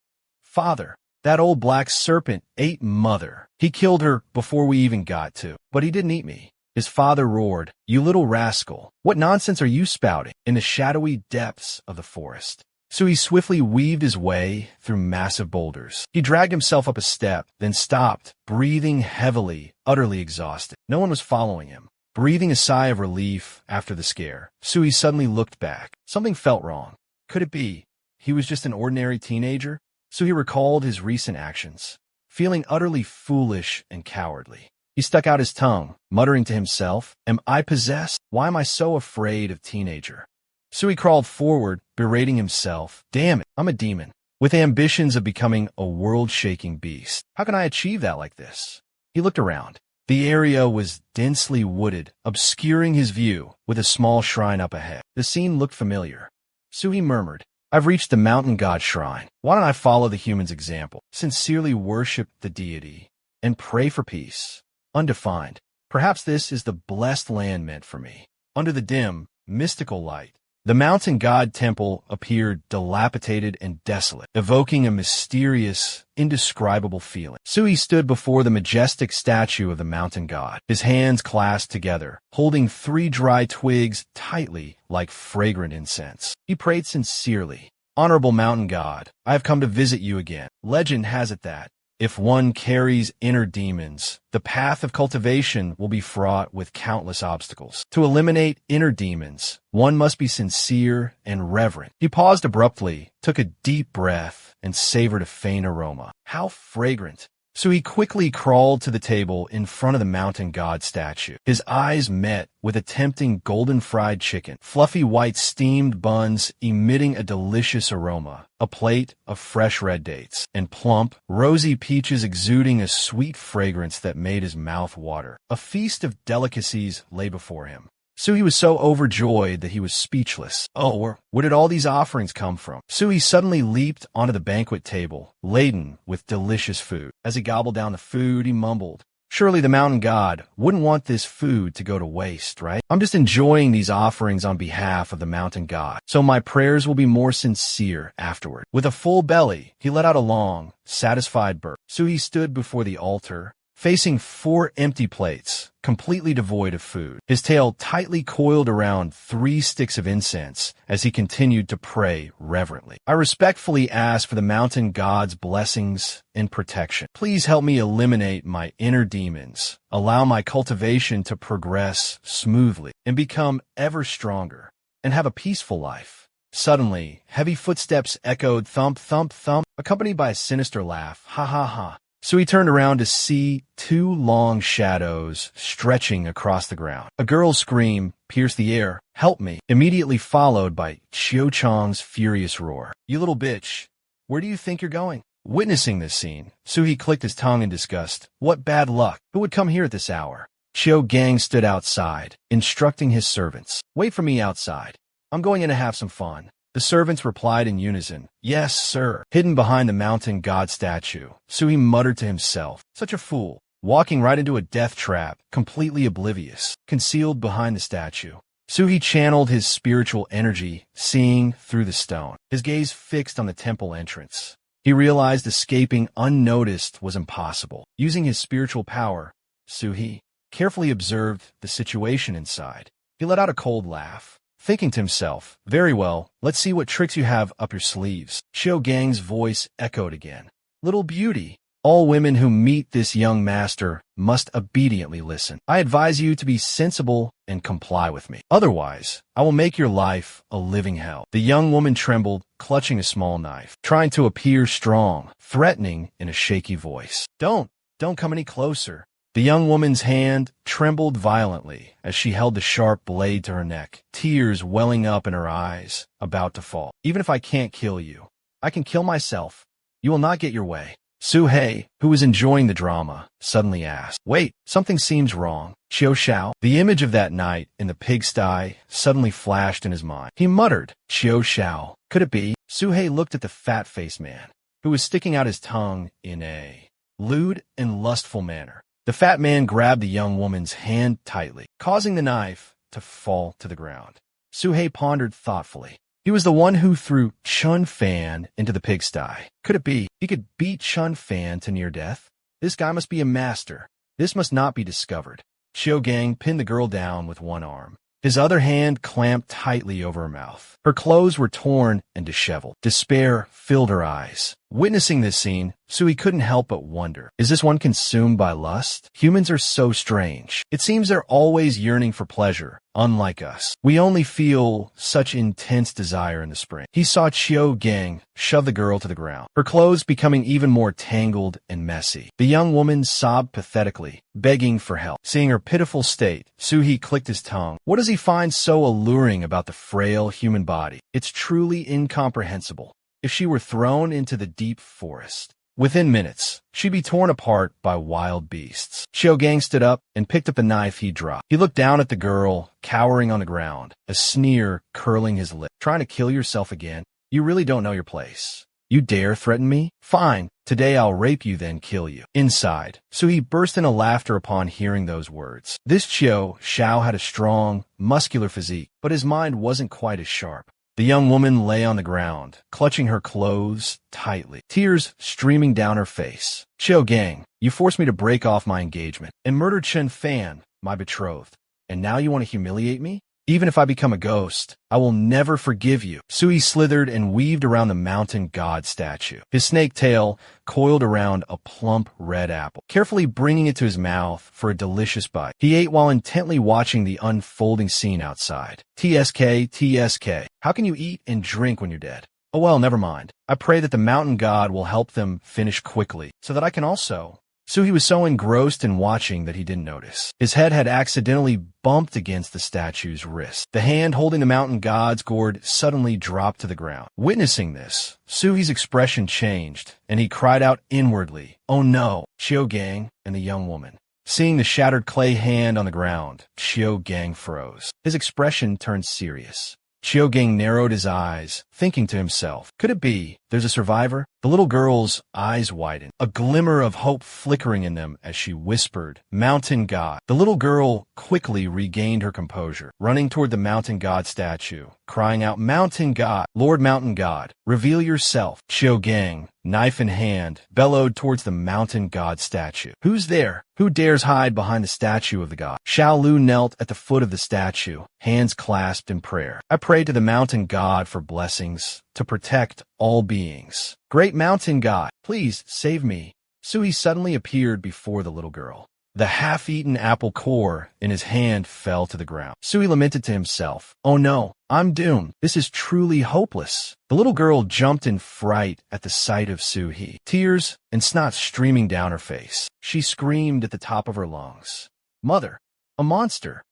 Speaker 1: Father, that old black serpent ate Mother. He killed her before we even got to. But he didn't eat me. His father roared, You little rascal. What nonsense are you spouting? In the shadowy depths of the forest. So he swiftly weaved his way through massive boulders. He dragged himself up a step, then stopped, breathing heavily, utterly exhausted. No one was following him. Breathing a sigh of relief after the scare, Sui suddenly looked back. Something felt wrong. Could it be he was just an ordinary teenager? So he recalled his recent actions, feeling utterly foolish and cowardly. He stuck out his tongue, muttering to himself, Am I possessed? Why am I so afraid of teenager? So he crawled forward, berating himself, Damn it, I'm a demon, with ambitions of becoming a world-shaking beast. How can I achieve that like this? He looked around. The area was densely wooded, obscuring his view with a small shrine up ahead. The scene looked familiar. So he murmured, I've reached the mountain god shrine. Why don't I follow the human's example, sincerely worship the deity, and pray for peace? Undefined. Perhaps this is the blessed land meant for me. Under the dim, mystical light, the mountain god temple appeared dilapidated and desolate, evoking a mysterious, indescribable feeling. Sui stood before the majestic statue of the mountain god, his hands clasped together, holding 3 dry twigs tightly like fragrant incense. He prayed sincerely, Honorable mountain god, I have come to visit you again. Legend has it that, if one carries inner demons, the path of cultivation will be fraught with countless obstacles. To eliminate inner demons, one must be sincere and reverent. He paused abruptly, took a deep breath, and savored a faint aroma. How fragrant! So he quickly crawled to the table in front of the mountain god statue. His eyes met with a tempting golden fried chicken, fluffy white steamed buns emitting a delicious aroma, a plate of fresh red dates, and plump, rosy peaches exuding a sweet fragrance that made his mouth water. A feast of delicacies lay before him. Sui was so overjoyed that he was speechless. Oh, where did all these offerings come from? Sui suddenly leaped onto the banquet table, laden with delicious food. As he gobbled down the food, he mumbled, Surely the mountain god wouldn't want this food to go to waste, right? I'm just enjoying these offerings on behalf of the mountain god, so my prayers will be more sincere afterward. With a full belly, he let out a long, satisfied burp. Sui stood before the altar, facing 4 empty plates, completely devoid of food, his tail tightly coiled around 3 sticks of incense as he continued to pray reverently. I respectfully asked for the mountain god's blessings and protection. Please help me eliminate my inner demons, allow my cultivation to progress smoothly, and become ever stronger, and have a peaceful life. Suddenly, heavy footsteps echoed thump, thump, thump, accompanied by a sinister laugh. Ha ha ha. So he turned around to see 2 long shadows stretching across the ground. A girl's scream pierced the air, "Help me," immediately followed by Chiu Chang's furious roar. "You little bitch, where do you think you're going?" Witnessing this scene, Suhi clicked his tongue in disgust. What bad luck. Who would come here at this hour? Chiu Gang stood outside, instructing his servants. "Wait for me outside. I'm going in to have some fun." The servants replied in unison, "Yes, sir." Hidden behind the mountain god statue, Suhi muttered to himself, "Such a fool, walking right into a death trap, completely oblivious, concealed behind the statue." Suhi channeled his spiritual energy, seeing through the stone, his gaze fixed on the temple entrance. He realized escaping unnoticed was impossible. Using his spiritual power, Suhi carefully observed the situation inside. He let out a cold laugh, thinking to himself, "Very well, let's see what tricks you have up your sleeves." Chiu Gang's voice echoed again. "Little beauty, all women who meet this young master must obediently listen. I advise you to be sensible and comply with me. Otherwise, I will make your life a living hell." The young woman trembled, clutching a small knife, trying to appear strong, threatening in a shaky voice. Don't come any closer." The young woman's hand trembled violently as she held the sharp blade to her neck, tears welling up in her eyes, about to fall. "Even if I can't kill you, I can kill myself. You will not get your way." Suhei, who was enjoying the drama, suddenly asked, "Wait, something seems wrong." Qiu Xiao, the image of that night in the pigsty, suddenly flashed in his mind. He muttered, "Qiu Xiao, could it be?" Suhei looked at the fat-faced man, who was sticking out his tongue in a lewd and lustful manner. The fat man grabbed the young woman's hand tightly, causing the knife to fall to the ground. Suhei pondered thoughtfully. He was the one who threw Chun Fan into the pigsty. Could it be he could beat Chun Fan to near death? This guy must be a master. This must not be discovered. Qiu Gang pinned the girl down with one arm. His other hand clamped tightly over her mouth. Her clothes were torn and disheveled. Despair filled her eyes. Witnessing this scene, Suhi couldn't help but wonder, is this one consumed by lust? Humans are so strange. It seems they're always yearning for pleasure, unlike us. We only feel such intense desire in the spring. He saw Qiu Gang shove the girl to the ground, her clothes becoming even more tangled and messy. The young woman sobbed pathetically, begging for help. Seeing her pitiful state, Suhi clicked his tongue. What does he find so alluring about the frail human body? It's truly incomprehensible. If she were thrown into the deep forest, within minutes, she'd be torn apart by wild beasts. Qiu Gang stood up and picked up the knife he dropped. He looked down at the girl, cowering on the ground, a sneer curling his lip. Trying to kill yourself again? You really don't know your place. You dare threaten me? Fine. Today I'll rape you, then kill you. Inside, Suhi burst into laughter upon hearing those words. This Qiu Xiao had a strong, muscular physique, but his mind wasn't quite as sharp. The young woman lay on the ground, clutching her clothes tightly, tears streaming down her face. Qiu Gang, you forced me to break off my engagement and murder Chen Fan, my betrothed. And now you want to humiliate me? Even if I become a ghost, I will never forgive you. Suhi slithered and weaved around the mountain god statue, his snake tail coiled around a plump red apple, carefully bringing it to his mouth for a delicious bite. He ate while intently watching the unfolding scene outside. TSK, TSK. How can you eat and drink when you're dead? Oh well, never mind. I pray that the mountain god will help them finish quickly, so that I can also... Suhi was so engrossed in watching that he didn't notice. His head had accidentally bumped against the statue's wrist. The hand holding the mountain god's gourd suddenly dropped to the ground. Witnessing this, Suhi's expression changed, and he cried out inwardly, "Oh no!" Qiu Gang and the young woman. Seeing the shattered clay hand on the ground, Qiu Gang froze. His expression turned serious. Qiu Gang narrowed his eyes, thinking to himself, could it be There's a survivor? The little girl's eyes widened, a glimmer of hope flickering in them as she whispered, "Mountain God." The little girl quickly regained her composure, running toward the mountain god statue, crying out, "Mountain God, Lord Mountain God, reveal yourself." Gang, knife in hand, bellowed towards the mountain god statue. "Who's there? Who dares hide behind the statue of the god?" Xiao Lu knelt at the foot of the statue, hands clasped in prayer. "I pray to the mountain god for blessings, to protect all beings. Great mountain god, please save me." Sui suddenly appeared before the little girl. The half-eaten apple core in his hand fell to the ground. Sui lamented to himself, "Oh no, I'm doomed. This is truly hopeless." The little girl jumped in fright at the sight of Sui, tears and snot streaming down her face. She screamed at the top of her lungs, "Mother, a monster!"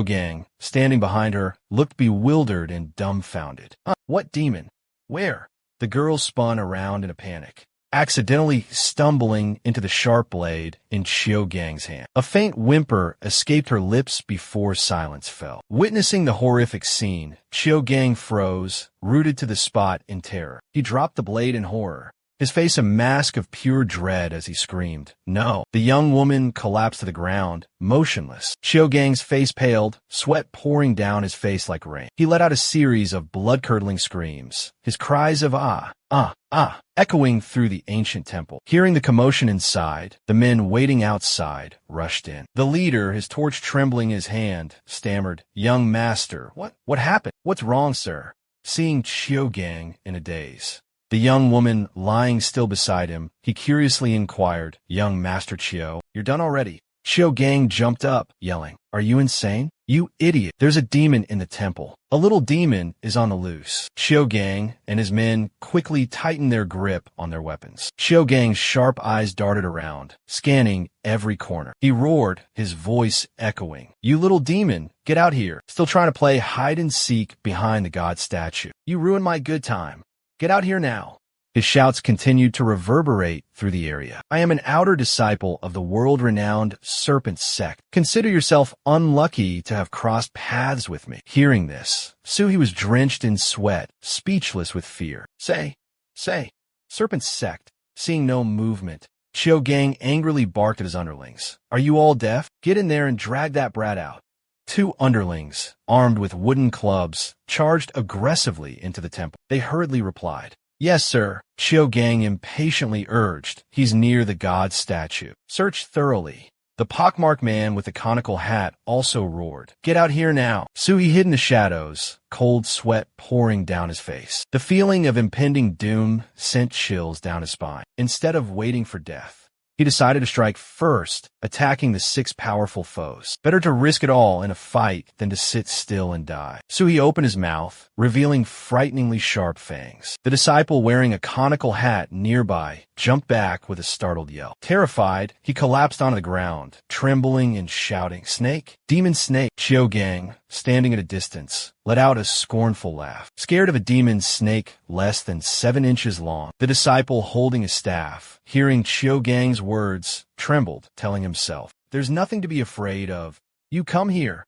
Speaker 1: Gang, standing behind her, looked bewildered and dumbfounded. What demon? Where?" The girl spun around in a panic, accidentally stumbling into the sharp blade in Gang's hand. A faint whimper escaped her lips before silence fell. Witnessing the horrific scene, Gang froze, rooted to the spot in terror. He dropped the blade in horror, his face a mask of pure dread as he screamed, "No!" The young woman collapsed to the ground, motionless. Gang's face paled, sweat pouring down his face like rain. He let out a series of blood-curdling screams, his cries of "ah, ah, ah," echoing through the ancient temple. Hearing the commotion inside, the men waiting outside rushed in. The leader, his torch trembling in his hand, stammered, "Young master, what happened? What's wrong, sir?" Seeing Gang in a daze, the young woman lying still beside him, he curiously inquired, "Young Master Chiu, you're done already?" Gang jumped up, yelling, "Are you insane? You idiot! There's a demon in the temple. A little demon is on the loose." Gang and his men quickly tightened their grip on their weapons. Gang's sharp eyes darted around, scanning every corner. He roared, his voice echoing, "You little demon, get out here. Still trying to play hide-and-seek behind the god statue. You ruined my good time. Get out here now." His shouts continued to reverberate through the area. "I am an outer disciple of the world-renowned serpent sect. Consider yourself unlucky to have crossed paths with me." Hearing this, Sui was drenched in sweat, speechless with fear. Say, serpent sect." Seeing no movement, Gang angrily barked at his underlings. "Are you all deaf? Get in there and drag that brat out." 2 underlings, armed with wooden clubs, charged aggressively into the temple. They hurriedly replied, "Yes, sir." Gang impatiently urged, "He's near the god statue. Search thoroughly." The pockmarked man with the conical hat also roared, "Get out here now." Sui hid in the shadows, cold sweat pouring down his face. The feeling of impending doom sent chills down his spine. Instead of waiting for death, he decided to strike first, attacking the 6 powerful foes. Better to risk it all in a fight than to sit still and die. So he opened his mouth, revealing frighteningly sharp fangs. The disciple wearing a conical hat nearby jumped back with a startled yell. Terrified, he collapsed onto the ground, trembling and shouting, "Snake! Demon snake!" Gang, standing at a distance, let out a scornful laugh. Scared of a demon snake less than 7 inches long, the disciple holding a staff, hearing Gang's words, trembled, telling himself, "There's nothing to be afraid of. You come here."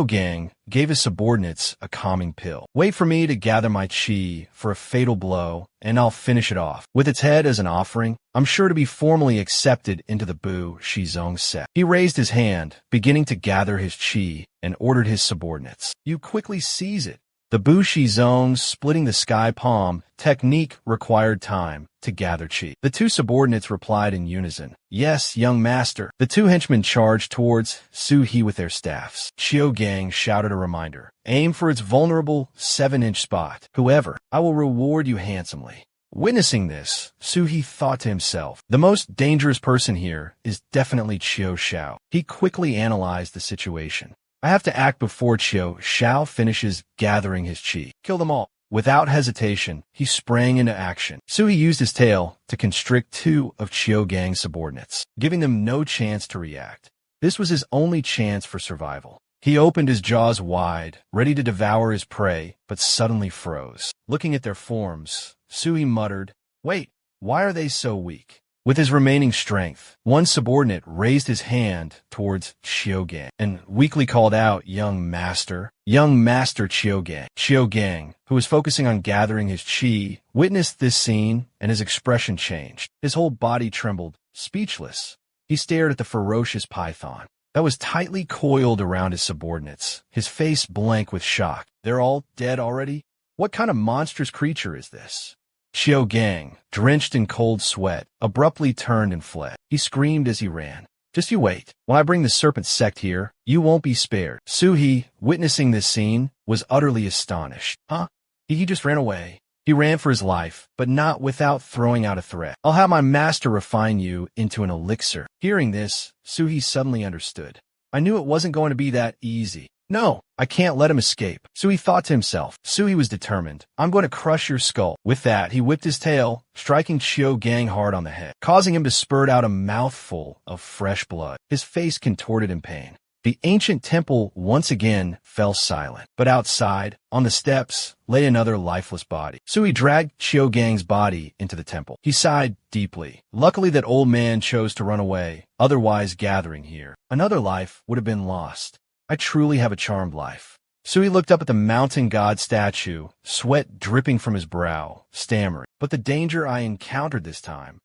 Speaker 1: Gang gave his subordinates a calming pill. "Wait for me to gather my chi for a fatal blow, and I'll finish it off. With its head as an offering, I'm sure to be formally accepted into the Bu Shizong sect." He raised his hand, beginning to gather his chi, and ordered his subordinates, "You quickly seize it." The Bu Shizong splitting the sky palm technique required time to gather chi. The 2 subordinates replied in unison, "Yes, young master." The 2 henchmen charged towards Sui with their staffs. Gang shouted a reminder, "Aim for its vulnerable 7-inch spot. Whoever, I will reward you handsomely." Witnessing this, Sui thought to himself, "The most dangerous person here is definitely Qiu Xiao." He quickly analyzed the situation. "I have to act before Qiu Xiao finishes gathering his chi. Kill them all." Without hesitation, he sprang into action. Sui used his tail to constrict 2 of Gang's subordinates, giving them no chance to react. This was his only chance for survival. He opened his jaws wide, ready to devour his prey, but suddenly froze. Looking at their forms, Sui muttered, "Wait, why are they so weak? With his remaining strength, one subordinate raised his hand towards Qiugang and weakly called out, Young Master Qiugang. Qiugang, who was focusing on gathering his qi, witnessed this scene and his expression changed. His whole body trembled, speechless. He stared at the ferocious python that was tightly coiled around his subordinates, his face blank with shock. They're all dead already? What kind of monstrous creature is this? Qiugang, drenched in cold sweat, abruptly turned and fled. He screamed as he ran. Just you wait. When I bring the serpent sect here, you won't be spared. Suhi, witnessing this scene, was utterly astonished. Huh? He just ran away. He ran for his life, but not without throwing out a threat. I'll have my master refine you into an elixir. Hearing this, Suhi suddenly understood. I knew it wasn't going to be that easy. No, I can't let him escape. Suhi thought to himself. Suhi was determined. I'm going to crush your skull. With that, he whipped his tail, striking Qiugang hard on the head, causing him to spurt out a mouthful of fresh blood. His face contorted in pain. The ancient temple once again fell silent, but outside, on the steps, lay another lifeless body. Suhi dragged Qiugang's body into the temple. He sighed deeply. Luckily that old man chose to run away, otherwise gathering here. Another life would have been lost. I truly have a charmed life. Suhi looked up at the mountain god statue, sweat dripping from his brow, stammering. But the danger I encountered this time.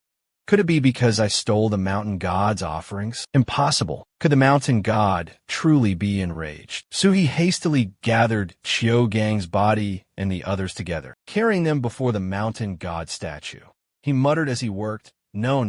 Speaker 1: Could it be because I stole the mountain god's offerings? Impossible. Could the mountain god truly be enraged? Suhi hastily gathered Qiugang's body and the others together, carrying them before the mountain god statue. He muttered as he worked, No,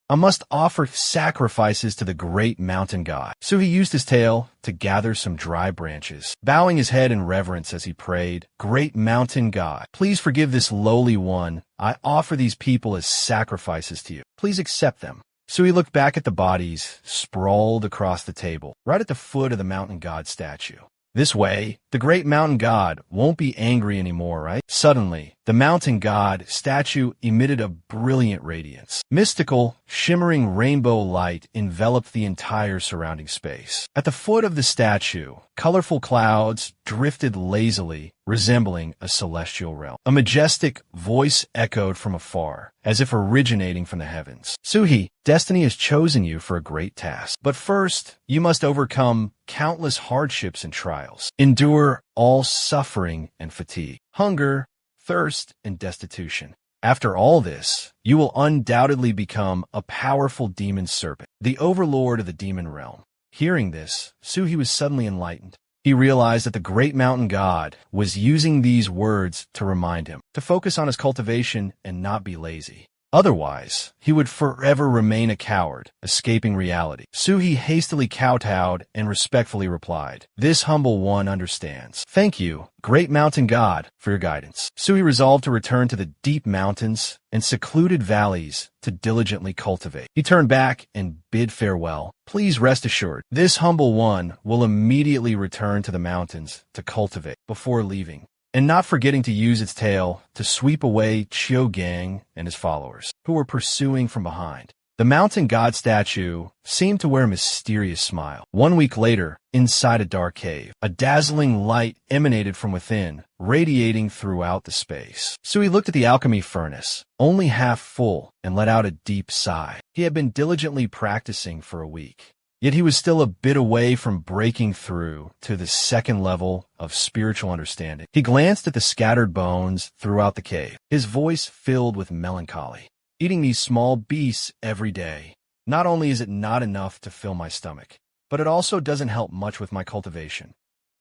Speaker 1: I must offer sacrifices to the great mountain god. So he used his tail to gather some dry branches, bowing his head in reverence as he prayed, Great mountain god, please forgive this lowly one. I offer these people as sacrifices to you. Please accept them. So he looked back at the bodies sprawled across the table, right at the foot of the mountain god statue. This way, the great mountain god won't be angry anymore, right? Suddenly, the mountain god statue emitted a brilliant radiance. Mystical, shimmering rainbow light enveloped the entire surrounding space. At the foot of the statue, colorful clouds drifted lazily, resembling a celestial realm. A majestic voice echoed from afar, as if originating from the heavens. Suhi, destiny has chosen you for a great task. But first, you must overcome countless hardships and trials. Endure all suffering and fatigue, hunger, thirst, and destitution. After all this, you will undoubtedly become a powerful demon serpent, the overlord of the demon realm. Hearing this, Suhi was suddenly enlightened. He realized that the great mountain god was using these words to remind him to focus on his cultivation and not be lazy. Otherwise, he would forever remain a coward, escaping reality. Suhi hastily kowtowed and respectfully replied, This humble one understands. Thank you, great mountain god, for your guidance. Suhi resolved to return to the deep mountains and secluded valleys to diligently cultivate. He turned back and bid farewell. Please rest assured, this humble one will immediately return to the mountains to cultivate before leaving, and not forgetting to use its tail to sweep away Qiugang and his followers, who were pursuing from behind. The mountain god statue seemed to wear a mysterious smile. 1 week later, inside a dark cave, a dazzling light emanated from within, radiating throughout the space. So he looked at the alchemy furnace, only half full, and let out a deep sigh. He had been diligently practicing for a week. Yet he was still a bit away from breaking through to the second level of spiritual understanding. He glanced at the scattered bones throughout the cave, his voice filled with melancholy. Eating these small beasts every day, not only is it not enough to fill my stomach, but it also doesn't help much with my cultivation.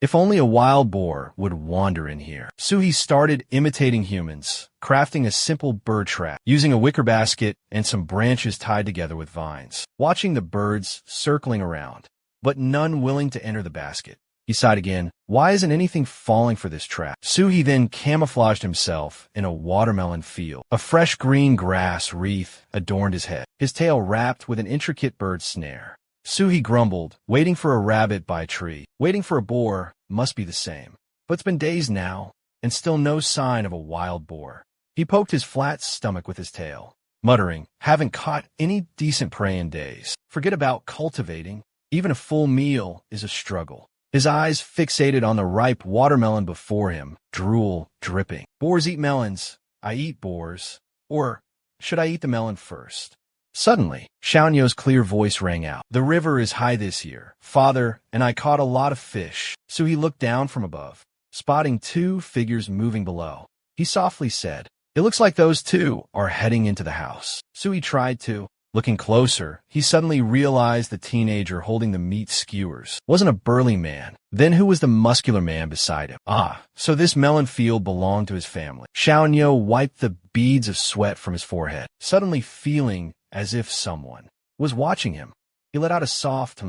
Speaker 1: If only a wild boar would wander in here. So he started imitating humans, crafting a simple bird trap, using a wicker basket and some branches tied together with vines, watching the birds circling around, but none willing to enter the basket. He sighed again. Why isn't anything falling for this trap? Suhi then camouflaged himself in a watermelon field. A fresh green grass wreath adorned his head, his tail wrapped with an intricate bird snare. Suhi grumbled, waiting for a rabbit by a tree, waiting for a boar must be the same. But it's been days now, and still no sign of a wild boar. He poked his flat stomach with his tail, muttering, haven't caught any decent prey in days. Forget about cultivating. Even a full meal is a struggle. His eyes fixated on the ripe watermelon before him, drool dripping. Boars eat melons. I eat boars. Or should I eat the melon first? Suddenly, Xiaonyo's clear voice rang out. The river is high this year, father, and I caught a lot of fish. So he looked down from above, spotting two figures moving below. He softly said, "It looks like those two are heading into the house." Sui tried to. Looking closer, he suddenly realized the teenager holding the meat skewers wasn't a burly man. Then who was the muscular man beside him? Ah, so this melon field belonged to his family. Xiaonyo wiped the beads of sweat from his forehead, suddenly feeling as if someone was watching him. He let out a soft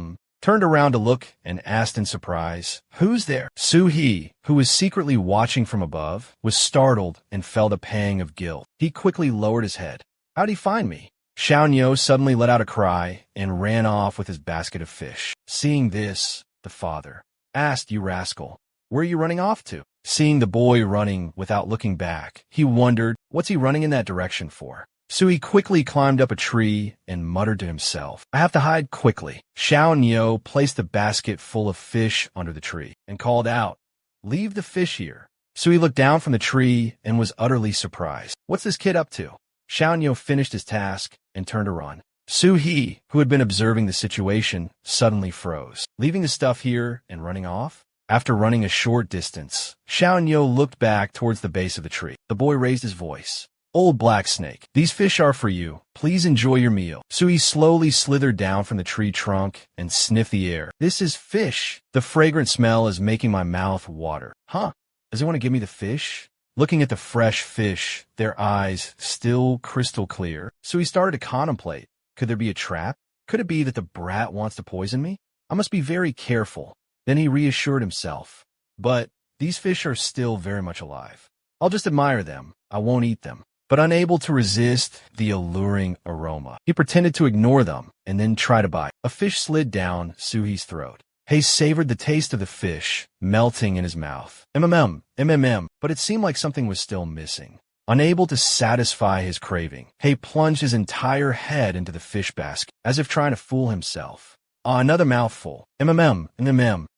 Speaker 1: turned around to look, and asked in surprise, "Who's there?" Su-hee, who was secretly watching from above, was startled and felt a pang of guilt. He quickly lowered his head. "How'd he find me?" Xiaonyo suddenly let out a cry and ran off with his basket of fish. Seeing this, the father asked, "You rascal, where are you running off to?" Seeing the boy running without looking back, he wondered, what's he running in that direction for? Sui quickly climbed up a tree and muttered to himself, "I have to hide quickly." Xiaonyo placed the basket full of fish under the tree and called out, "Leave the fish here." Sui looked down from the tree and was utterly surprised. What's this kid up to? Xiaonyo finished his task and turned to run. Su-hee, who had been observing the situation, suddenly froze. Leaving the stuff here and running off? After running a short distance, Xiaonyo looked back towards the base of the tree. The boy raised his voice. "Old Black Snake, these fish are for you. Please enjoy your meal." Sui slowly slithered down from the tree trunk and sniffed the air. "This is fish. The fragrant smell is making my mouth water." Huh? Does he want to give me the fish? Looking at the fresh fish, their eyes still crystal clear, so he started to contemplate. Could there be a trap? Could it be that the brat wants to poison me? I must be very careful. Then he reassured himself. But these fish are still very much alive. I'll just admire them. I won't eat them. But unable to resist the alluring aroma, he pretended to ignore them and then try to bite. A fish slid down Su-hee's throat. He savored the taste of the fish, melting in his mouth. But it seemed like something was still missing. Unable to satisfy his craving, he plunged his entire head into the fish basket, as if trying to fool himself. Another mouthful.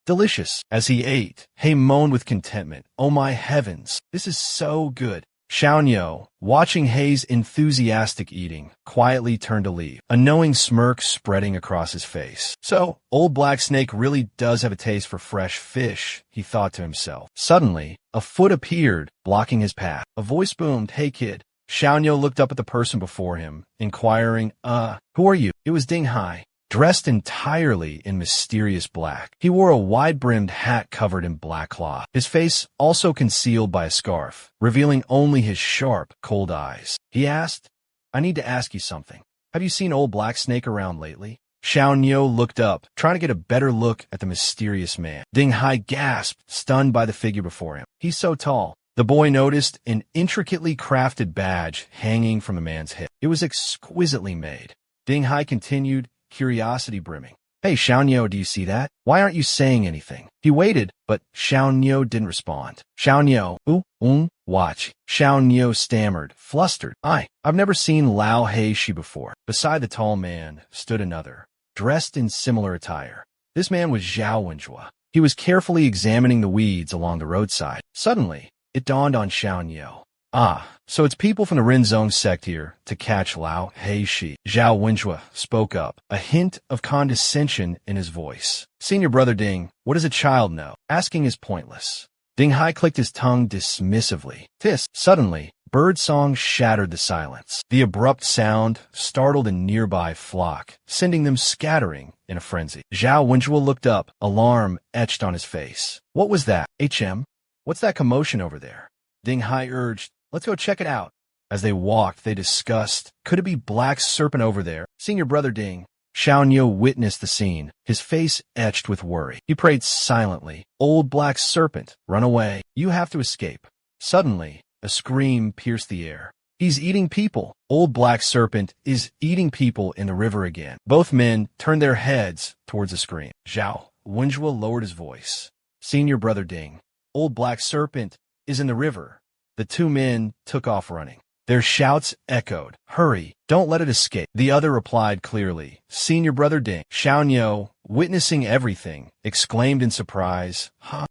Speaker 1: Delicious. As he ate, he moaned with contentment. "Oh my heavens, this is so good." Xiaonyo, watching Hei's enthusiastic eating, quietly turned to leave, a knowing smirk spreading across his face. So, Old Black Snake really does have a taste for fresh fish, he thought to himself. Suddenly, a foot appeared, blocking his path. A voice boomed, "Hey kid." Xiaonyo looked up at the person before him, inquiring, who are you?" It was Ding Hai. Dressed entirely in mysterious black, he wore a wide-brimmed hat covered in black cloth, his face also concealed by a scarf, revealing only his sharp, cold eyes. He asked, "I need to ask you something. Have you seen Old Black Snake around lately?" Xiaonyo looked up, trying to get a better look at the mysterious man. Ding Hai gasped, stunned by the figure before him. "He's so tall." The boy noticed an intricately crafted badge hanging from the man's hip. It was exquisitely made. Ding Hai continued, curiosity brimming. "Hey, Xiaonyo, do you see that? Why aren't you saying anything?" He waited, but Xiaonyo didn't respond. "Xiaonyo, watch." Xiaonyo stammered, flustered. I've never seen Lao Heishi before." Beside the tall man stood another, dressed in similar attire. This man was Zhao Wenhua. He was carefully examining the weeds along the roadside. Suddenly, it dawned on Xiaonyo. So it's people from the Rinzong sect here to catch Lao Heishi. Zhao Wenhua spoke up, a hint of condescension in his voice. "Senior brother Ding, what does a child know? Asking is pointless." Ding Hai clicked his tongue dismissively. Suddenly, bird song shattered the silence. The abrupt sound startled a nearby flock, sending them scattering in a frenzy. Zhao Wenhua looked up, alarm etched on his face. "What was that? What's that commotion over there?" Ding Hai urged, "Let's go check it out." As they walked, they discussed, could it be Black Serpent over there? "Senior brother Ding." Xiaonyo witnessed the scene, his face etched with worry. He prayed silently, "Old Black Serpent, run away. You have to escape." Suddenly, a scream pierced the air. "He's eating people. Old Black Serpent is eating people in the river again." Both men turned their heads towards the scream. Zhao Wenhua lowered his voice. "Senior brother Ding, Old Black Serpent is in the river." The two men took off running. Their shouts echoed, "Hurry, don't let it escape." The other replied clearly, "Senior brother Ding." Xiaonyo, witnessing everything, exclaimed in surprise,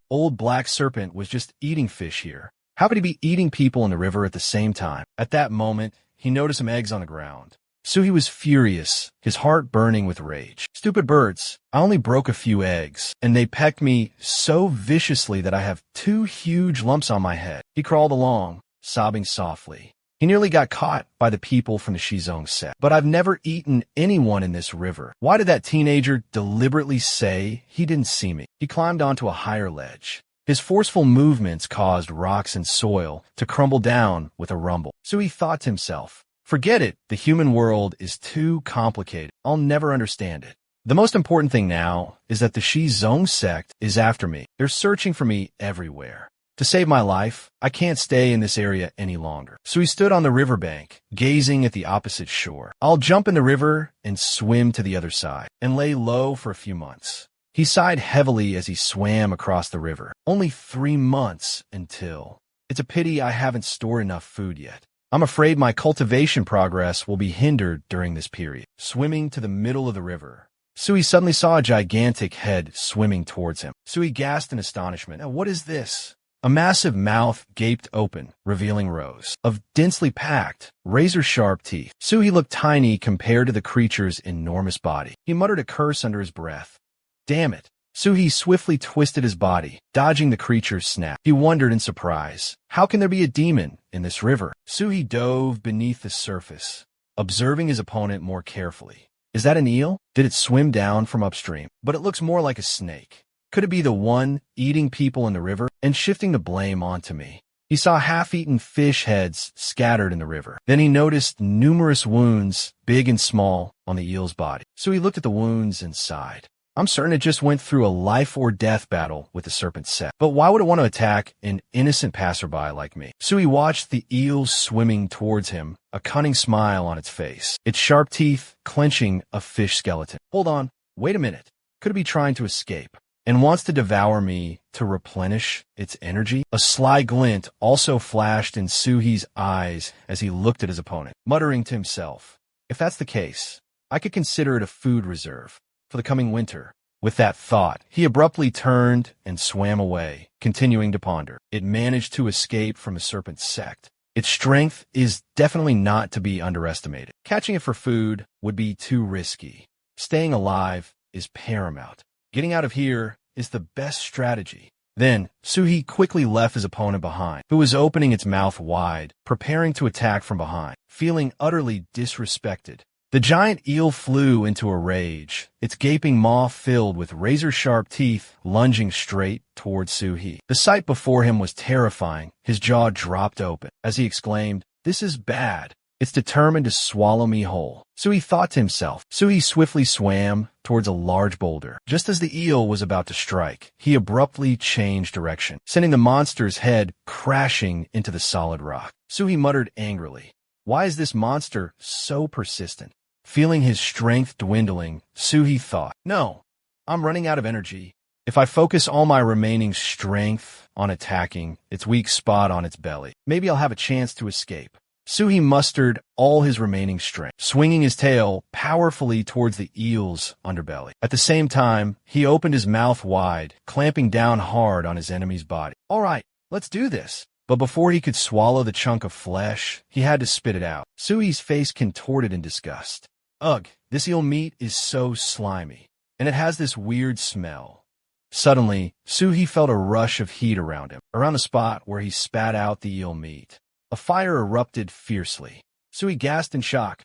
Speaker 1: Old Black Serpent was just eating fish here. How could he be eating people in the river at the same time?" At that moment, he noticed some eggs on the ground. Suhi was furious, his heart burning with rage. Stupid birds, I only broke a few eggs, and they pecked me so viciously that I have 2 huge lumps on my head. He crawled along, sobbing softly. He nearly got caught by the people from the Shizong sect. But I've never eaten anyone in this river. Why did that teenager deliberately say he didn't see me? He climbed onto a higher ledge. His forceful movements caused rocks and soil to crumble down with a rumble. So he thought to himself, forget it, the human world is too complicated. I'll never understand it. The most important thing now is that the Shizong sect is after me. They're searching for me everywhere. To save my life, I can't stay in this area any longer. So he stood on the riverbank, gazing at the opposite shore. I'll jump in the river and swim to the other side, and lay low for a few months. He sighed heavily as he swam across the river. Only 3 months until... It's a pity I haven't stored enough food yet. I'm afraid my cultivation progress will be hindered during this period. Swimming to the middle of the river, Suhi suddenly saw a gigantic head swimming towards him. Suhi gasped in astonishment. Now, what is this? A massive mouth gaped open, revealing rows of densely packed, razor-sharp teeth. Suhi looked tiny compared to the creature's enormous body. He muttered a curse under his breath. Damn it. Suhi swiftly twisted his body, dodging the creature's snap. He wondered in surprise, how can there be a demon in this river? Suhi dove beneath the surface, observing his opponent more carefully. Is that an eel? Did it swim down from upstream? But it looks more like a snake. Could it be the one eating people in the river and shifting the blame onto me? He saw half-eaten fish heads scattered in the river. Then he noticed numerous wounds, big and small, on the eel's body. So he looked at the wounds and sighed. I'm certain it just went through a life-or-death battle with the serpent sect. But why would it want to attack an innocent passerby like me? So he watched the eel swimming towards him, a cunning smile on its face, its sharp teeth clenching a fish skeleton. Hold on, wait a minute. Could it be trying to escape? And wants to devour me to replenish its energy? A sly glint also flashed in Suhi's eyes as he looked at his opponent, muttering to himself, if that's the case, I could consider it a food reserve for the coming winter. With that thought, he abruptly turned and swam away, continuing to ponder. It managed to escape from a serpent sect. Its strength is definitely not to be underestimated. Catching it for food would be too risky. Staying alive is paramount. Getting out of here is the best strategy. Then, Suhi quickly left his opponent behind, who was opening its mouth wide, preparing to attack from behind. Feeling utterly disrespected, the giant eel flew into a rage, its gaping maw filled with razor-sharp teeth lunging straight towards Suhi. The sight before him was terrifying. His jaw dropped open as he exclaimed, "This is bad. It's determined to swallow me whole." Suhi thought to himself. Suhi swiftly swam towards a large boulder. Just as the eel was about to strike, he abruptly changed direction, sending the monster's head crashing into the solid rock. Suhi muttered angrily, "Why is this monster so persistent?" Feeling his strength dwindling, Suhi thought, "No, I'm running out of energy. If I focus all my remaining strength on attacking its weak spot on its belly, maybe I'll have a chance to escape." Suhi mustered all his remaining strength, swinging his tail powerfully towards the eel's underbelly. At the same time, he opened his mouth wide, clamping down hard on his enemy's body. "All right, let's do this." But before he could swallow the chunk of flesh, he had to spit it out. Suhi's face contorted in disgust. Ugh, this eel meat is so slimy, and it has this weird smell. Suddenly, Suhi felt a rush of heat around him, around the spot where he spat out the eel meat. A fire erupted fiercely. Suhi gasped in shock.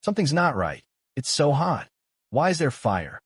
Speaker 1: Something's not right. It's so hot. Why is there fire?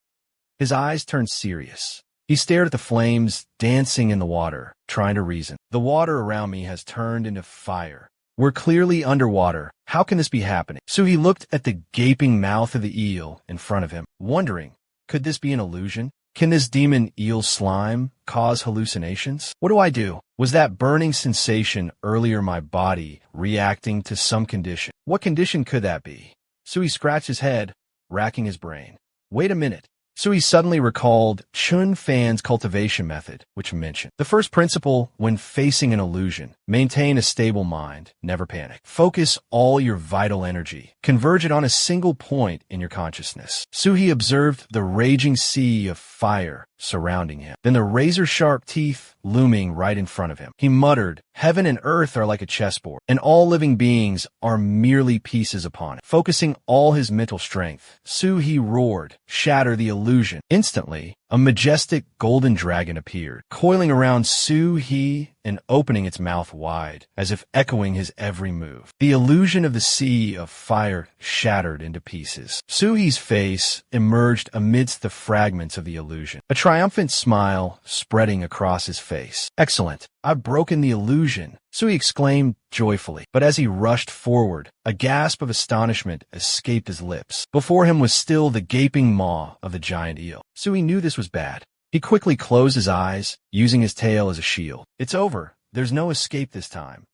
Speaker 1: His eyes turned serious. He stared at the flames dancing in the water, trying to reason. The water around me has turned into fire. We're clearly underwater. How can this be happening? Suhi looked at the gaping mouth of the eel in front of him, wondering, could this be an illusion? Can this demon eel slime cause hallucinations? What do I do? Was that burning sensation earlier my body reacting to some condition? What condition could that be? Suhi scratched his head, racking his brain. Wait a minute. Suhi suddenly recalled Chun Fan's cultivation method, which mentioned the first principle when facing an illusion: maintain a stable mind, never panic. Focus all your vital energy. Converge it on a single point in your consciousness. Suhi observed the raging sea of fire surrounding him. Then the razor-sharp teeth looming right in front of him. He muttered, "Heaven and earth are like a chessboard, and all living beings are merely pieces upon it." Focusing all his mental strength, Su-He roared, "Shatter the illusion." Instantly, a majestic golden dragon appeared, coiling around Su-He and opening its mouth wide, as if echoing his every move. The illusion of the sea of fire shattered into pieces. Su-He's face emerged amidst the fragments of the illusion, a triumphant smile spreading across his face. "Excellent. I've broken the illusion," Su-He exclaimed joyfully. But as he rushed forward, a gasp of astonishment escaped his lips. Before him was still the gaping maw of the giant eel. Su-He knew this was bad. He quickly closed his eyes, using his tail as a shield. "It's over. There's no escape this time."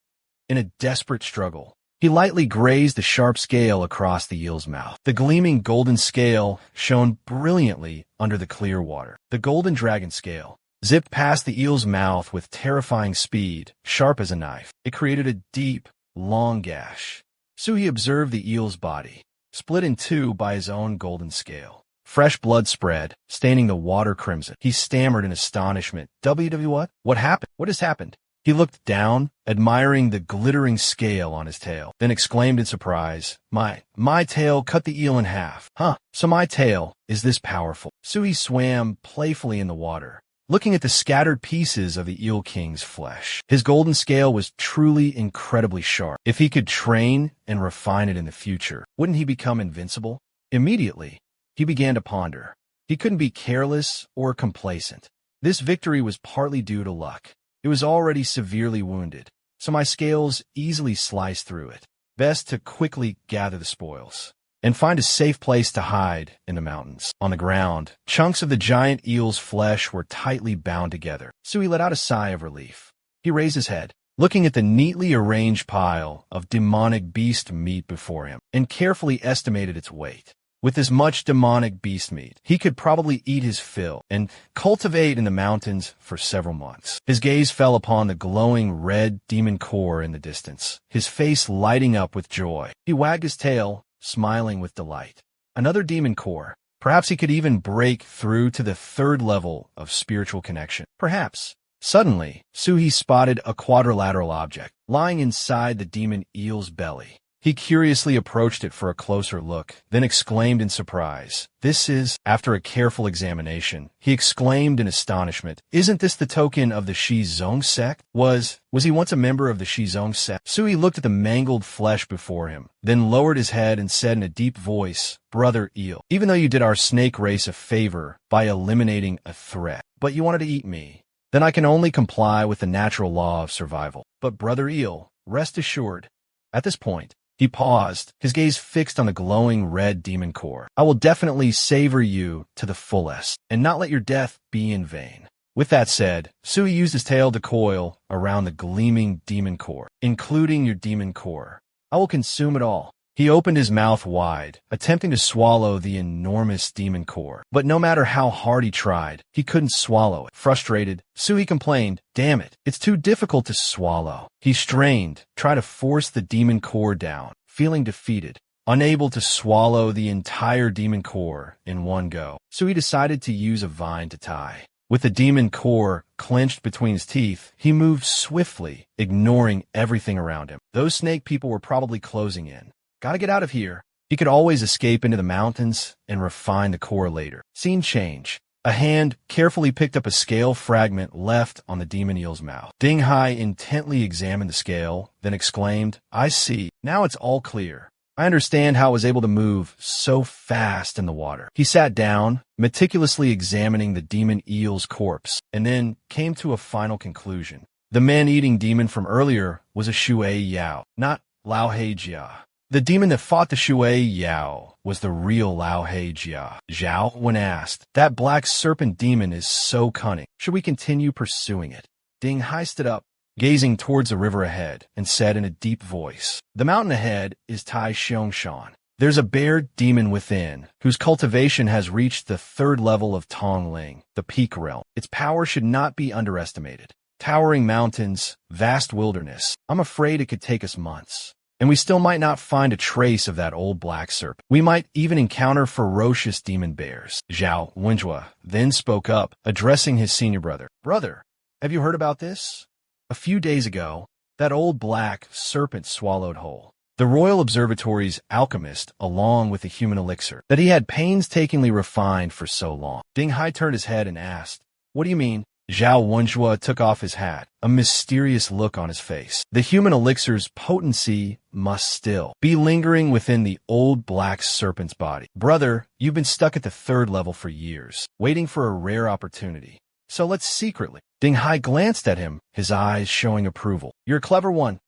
Speaker 1: In a desperate struggle, he lightly grazed the sharp scale across the eel's mouth. The gleaming golden scale shone brilliantly under the clear water. The golden dragon scale zipped past the eel's mouth with terrifying speed, sharp as a knife. It created a deep, long gash. Su-He observed the eel's body, split in two by his own golden scale. Fresh blood spread, staining the water crimson. He stammered in astonishment. What? What happened? What has happened?" He looked down, admiring the glittering scale on his tail, then exclaimed in surprise, My tail cut the eel in half. Huh, so my tail is this powerful." Su-He swam playfully in the water, looking at the scattered pieces of the Eel King's flesh. His golden scale was truly incredibly sharp. If he could train and refine it in the future, wouldn't he become invincible? Immediately, he began to ponder. He couldn't be careless or complacent. This victory was partly due to luck. It was already severely wounded, so my scales easily sliced through it. Best to quickly gather the spoils and find a safe place to hide in the mountains. On the ground, chunks of the giant eel's flesh were tightly bound together. Su-He let out a sigh of relief. He raised his head, looking at the neatly arranged pile of demonic beast meat before him, and carefully estimated its weight. With this much demonic beast meat, he could probably eat his fill and cultivate in the mountains for several months. His gaze fell upon the glowing red demon core in the distance, his face lighting up with joy. He wagged his tail, smiling with delight. Another demon core. Perhaps he could even break through to the third level of spiritual connection. Perhaps. Suddenly, Su-He spotted a quadrilateral object lying inside the demon eel's belly. He curiously approached it for a closer look, then exclaimed in surprise, "This is..." After a careful examination, he exclaimed in astonishment, "Isn't this the token of the Shizong sect? Was he once a member of the Shizong sect?" Su-He looked at the mangled flesh before him, then lowered his head and said in a deep voice, "Brother Eel, even though you did our snake race a favor by eliminating a threat, but you wanted to eat me, then I can only comply with the natural law of survival. But Brother Eel, rest assured." At this point, he paused, his gaze fixed on the glowing red demon core. "I will definitely savor you to the fullest, and not let your death be in vain." With that said, Su-He used his tail to coil around the gleaming demon core, including your demon core. "I will consume it all." He opened his mouth wide, attempting to swallow the enormous demon core. But no matter how hard he tried, he couldn't swallow it. Frustrated, Su-He complained, "Damn it, it's too difficult to swallow." He strained, trying to force the demon core down, feeling defeated. Unable to swallow the entire demon core in one go, Su-He decided to use a vine to tie. With the demon core clenched between his teeth, he moved swiftly, ignoring everything around him. Those snake people were probably closing in. Gotta get out of here. He could always escape into the mountains and refine the core later. Scene change. A hand carefully picked up a scale fragment left on the demon eel's mouth. Ding Hai intently examined the scale, then exclaimed, "I see. Now it's all clear. I understand how it was able to move so fast in the water." He sat down, meticulously examining the demon eel's corpse, and then came to a final conclusion. The man-eating demon from earlier was a Shui Yao, not Lao He Jia. The demon that fought the Shui Yao was the real Lao He Jia. Zhao, when asked, "That black serpent demon is so cunning. Should we continue pursuing it?" Ding Hai stood up, gazing towards the river ahead, and said in a deep voice, "The mountain ahead is Tai Xiong. There's a bear demon within, whose cultivation has reached the third level of Tongling, the peak realm. Its power should not be underestimated. Towering mountains, vast wilderness. I'm afraid it could take us months. And we still might not find a trace of that old black serpent. We might even encounter ferocious demon bears." Zhao Wenhua then spoke up, addressing his senior brother. "Brother, Have you heard about this? A few days ago, that old black serpent swallowed whole the Royal Observatory's alchemist along with the human elixir that he had painstakingly refined for so long. Ding Hai turned his head and asked, "What do you mean?" Zhao Wenjue took off his hat, a mysterious look on his face. The human elixir's potency must still be lingering within the old black serpent's body. Brother, you've been stuck at the 3rd level for years, waiting for a rare opportunity. So let's secretly. Ding Hai glanced at him, his eyes showing approval. You're a clever one,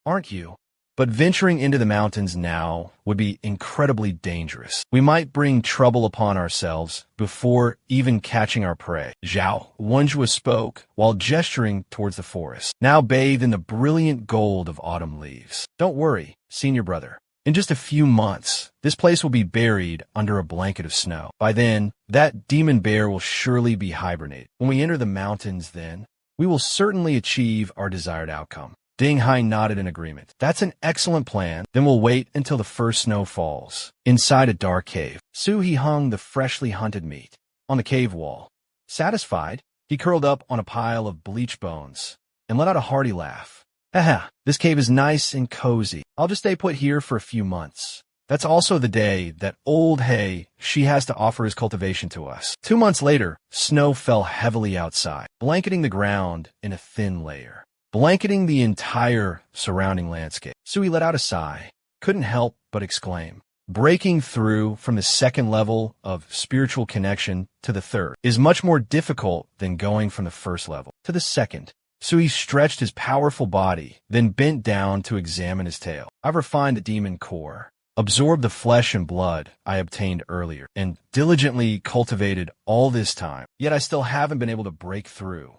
Speaker 1: aren't you? But venturing into the mountains now would be incredibly dangerous. We might bring trouble upon ourselves before even catching our prey. Zhao Wenjue spoke while gesturing towards the forest, now bathed in the brilliant gold of autumn leaves. Don't worry, senior brother. In just a few months, this place will be buried under a blanket of snow. By then, that demon bear will surely be hibernated. When we enter the mountains then, we will certainly achieve our desired outcome. Ding Hai nodded in agreement. That's an excellent plan. Then we'll wait until the first snow falls. Inside a dark cave, He hung the freshly hunted meat on the cave wall. Satisfied, he curled up on a pile of bleached bones and let out a hearty laugh. Haha, this cave is nice and cozy. I'll just stay put here for a few months. That's also the day that old He she has to offer his cultivation to us. 2 months later, snow fell heavily outside, blanketing the ground in a thin layer, blanketing the entire surrounding landscape. Sui let out a sigh, couldn't help but exclaim. Breaking through from the 2nd level of spiritual connection to the 3rd is much more difficult than going from the 1st level to the 2nd. Sui stretched his powerful body, then bent down to examine his tail. I've refined the demon core, absorbed the flesh and blood I obtained earlier, and diligently cultivated all this time. Yet I still haven't been able to break through.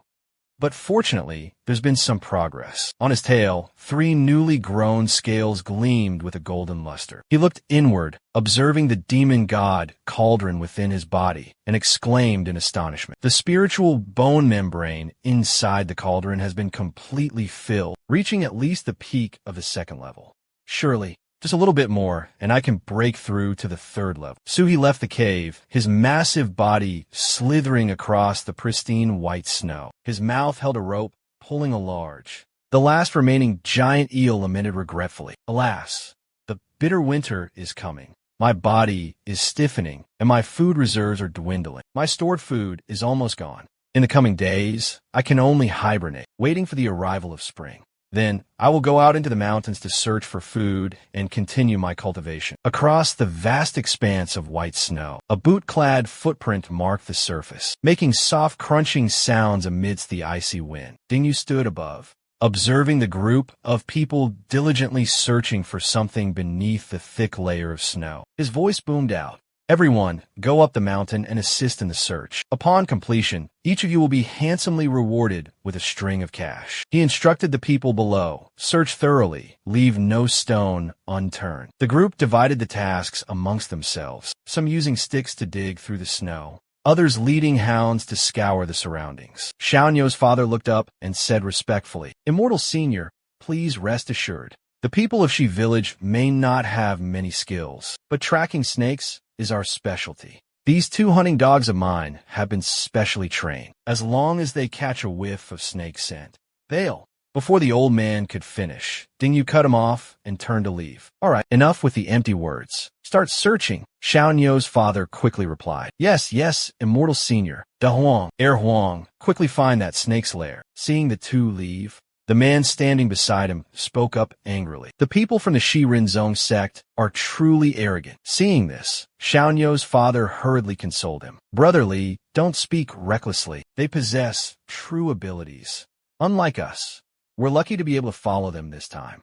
Speaker 1: But fortunately, there's been some progress. On his tail, 3 newly grown scales gleamed with a golden luster. He looked inward, observing the demon god cauldron within his body, and exclaimed in astonishment. The spiritual bone membrane inside the cauldron has been completely filled, reaching at least the peak of the 2nd level. Surely, just a little bit more, and I can break through to the 3rd level. Suhi left the cave, his massive body slithering across the pristine white snow. His mouth held a rope, pulling a large. The last remaining giant eel lamented regretfully. Alas, the bitter winter is coming. My body is stiffening, and my food reserves are dwindling. My stored food is almost gone. In the coming days, I can only hibernate, waiting for the arrival of spring. Then I will go out into the mountains to search for food and continue my cultivation. Across the vast expanse of white snow, a boot-clad footprint marked the surface, making soft crunching sounds amidst the icy wind. Dingyu stood above, observing the group of people diligently searching for something beneath the thick layer of snow. His voice boomed out. Everyone, go up the mountain and assist in the search. Upon completion, each of you will be handsomely rewarded with a string of cash. He instructed the people below, search thoroughly, leave no stone unturned. The group divided the tasks amongst themselves, some using sticks to dig through the snow, others leading hounds to scour the surroundings. Xiaonyo's father looked up and said respectfully, Immortal Senior, please rest assured. The people of Shi Village may not have many skills, but tracking snakes is our specialty. These 2 hunting dogs of mine have been specially trained. As long as they catch a whiff of snake scent, they'll. Before the old man could finish, Dingyu cut him off and turned to leave. All right, enough with the empty words. Start searching. Xiaonyo's father quickly replied. Yes, Immortal Senior. Da Huang, Huang, quickly find that snake's lair. Seeing the 2 leave, the man standing beside him spoke up angrily. The people from the Shirinzong sect are truly arrogant. Seeing this, Xiaonyo's father hurriedly consoled him. Brother Li, don't speak recklessly. They possess true abilities. Unlike us, we're lucky to be able to follow them this time.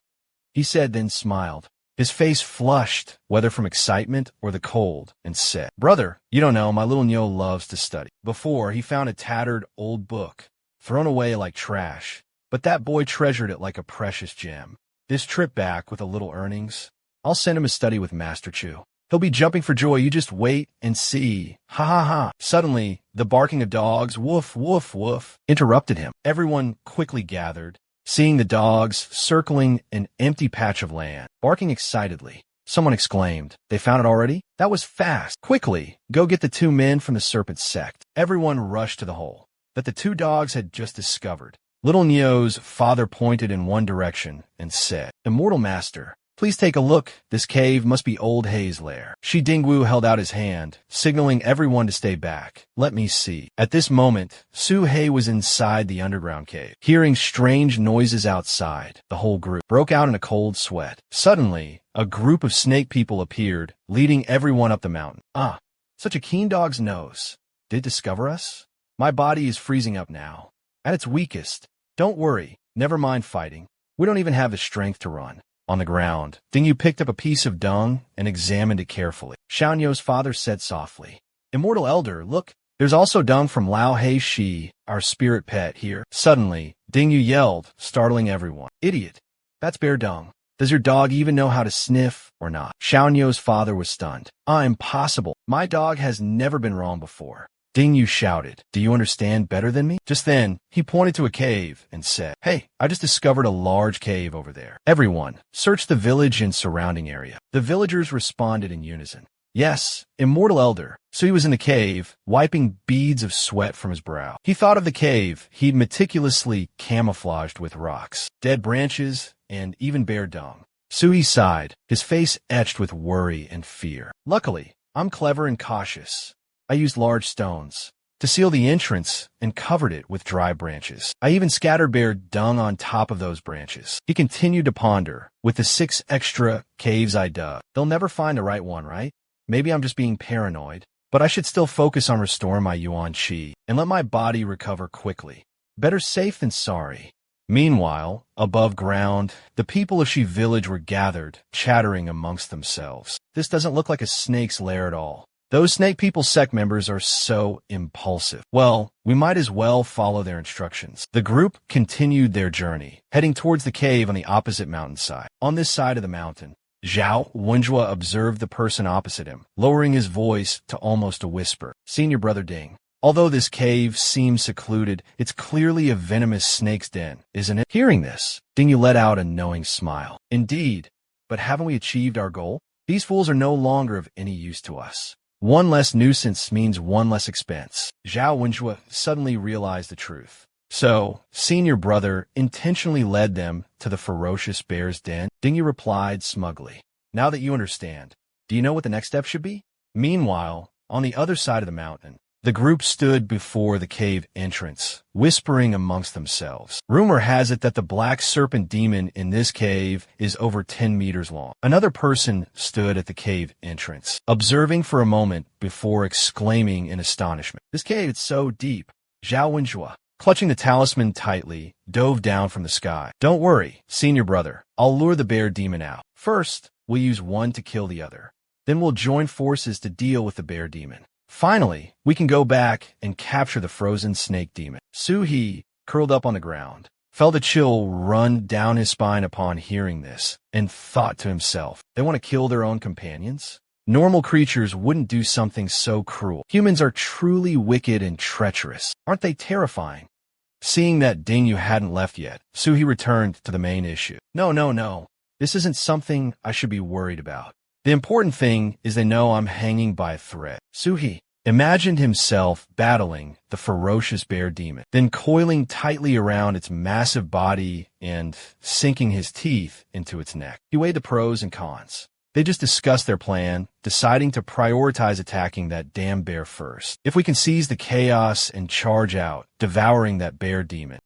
Speaker 1: He said, then smiled. His face flushed, whether from excitement or the cold, and said, Brother, you don't know, my little Nyo loves to study. Before, he found a tattered old book, thrown away like trash. But that boy treasured it like a precious gem. This trip back with a little earnings, I'll send him a study with Master Chu. He'll be jumping for joy. You just wait and see. Ha ha ha. Suddenly, the barking of dogs, woof, woof, woof, interrupted him. Everyone quickly gathered, seeing the dogs circling an empty patch of land, barking excitedly. Someone exclaimed, They found it already? That was fast. Quickly, go get the 2 men from the serpent sect. Everyone rushed to the hole. that the two dogs had just discovered. Little Neo's father pointed in one direction and said, "Immortal Master, please take a look. This cave must be Old Hei's lair." Shi Dingwu held out his hand, signaling everyone to stay back. "Let me see." At this moment, Su Hei was inside the underground cave. Hearing strange noises outside, the whole group broke out in a cold sweat. Suddenly, a group of snake people appeared, leading everyone up the mountain. "Ah, such a keen dog's nose. Did it discover us? My body is freezing up now. At its weakest. Don't worry, never mind fighting. We don't even have the strength to run." On the ground, Dingyu picked up a piece of dung and examined it carefully. Xiaonu's father said softly, "Immortal Elder, look, there's also dung from Lao Hei Shi, our spirit pet, here." Suddenly, Dingyu yelled, startling everyone. "Idiot! That's bear dung. Does your dog even know how to sniff or not?" Xiaonu's father was stunned. Impossible. My dog has never been wrong before." Dingyu shouted, "Do you understand better than me?" Just then, he pointed to a cave and said, "Hey, I just discovered a large cave over there. Everyone, search the village and surrounding area." The villagers responded in unison. "Yes, Immortal Elder." So he was in the cave, wiping beads of sweat from his brow. He thought of the cave he'd meticulously camouflaged with rocks, dead branches, and even bear dung. Sui sighed, his face etched with worry and fear. "Luckily, I'm clever and cautious. I used large stones to seal the entrance and covered it with dry branches. I even scattered bear dung on top of those branches." He continued to ponder. "With the 6 extra caves I dug, they'll never find the right one, right? Maybe I'm just being paranoid, but I should still focus on restoring my Yuan Qi and let my body recover quickly. Better safe than sorry." Meanwhile, above ground, the people of Shi village were gathered, chattering amongst themselves. "This doesn't look like a snake's lair at all. Those snake people sect members are so impulsive. Well, we might as well follow their instructions." The group continued their journey, heading towards the cave on the opposite mountainside. On this side of the mountain, Zhao Wenjua observed the person opposite him, lowering his voice to almost a whisper. "Senior Brother Ding, although this cave seems secluded, it's clearly a venomous snake's den, isn't it?" Hearing this, Dingyu let out a knowing smile. "Indeed, but haven't we achieved our goal? These fools are no longer of any use to us. One less nuisance means one less expense." Zhao Wenjua suddenly realized the truth. "So, Senior Brother intentionally led them to the ferocious bear's den?" Dingyu replied smugly. "Now that you understand, do you know what the next step should be?" Meanwhile, on the other side of the mountain, the group stood before the cave entrance, whispering amongst themselves. Rumor has it that the black serpent demon in this cave is over 10 meters long. Another person stood at the cave entrance, observing for a moment before exclaiming in astonishment, "This cave is so deep." Zhao Wenjua, clutching the talisman tightly, dove down from the sky. "Don't worry, Senior Brother. I'll lure the bear demon out. First, we'll use one to kill the other. Then we'll join forces to deal with the bear demon. Finally, we can go back and capture the frozen snake demon." Su He, curled up on the ground, felt a chill run down his spine upon hearing this, and thought to himself, they want to kill their own companions? Normal creatures wouldn't do something so cruel. Humans are truly wicked and treacherous. Aren't they terrifying? Seeing that Dingyu hadn't left yet, Su He returned to the main issue. No. This isn't something I should be worried about. The important thing is they know I'm hanging by a thread." Su He imagined himself battling the ferocious bear demon, then coiling tightly around its massive body and sinking his teeth into its neck. He weighed the pros and cons. They just discussed their plan, deciding to prioritize attacking that damn bear first. If we can seize the chaos and charge out, devouring that bear demon,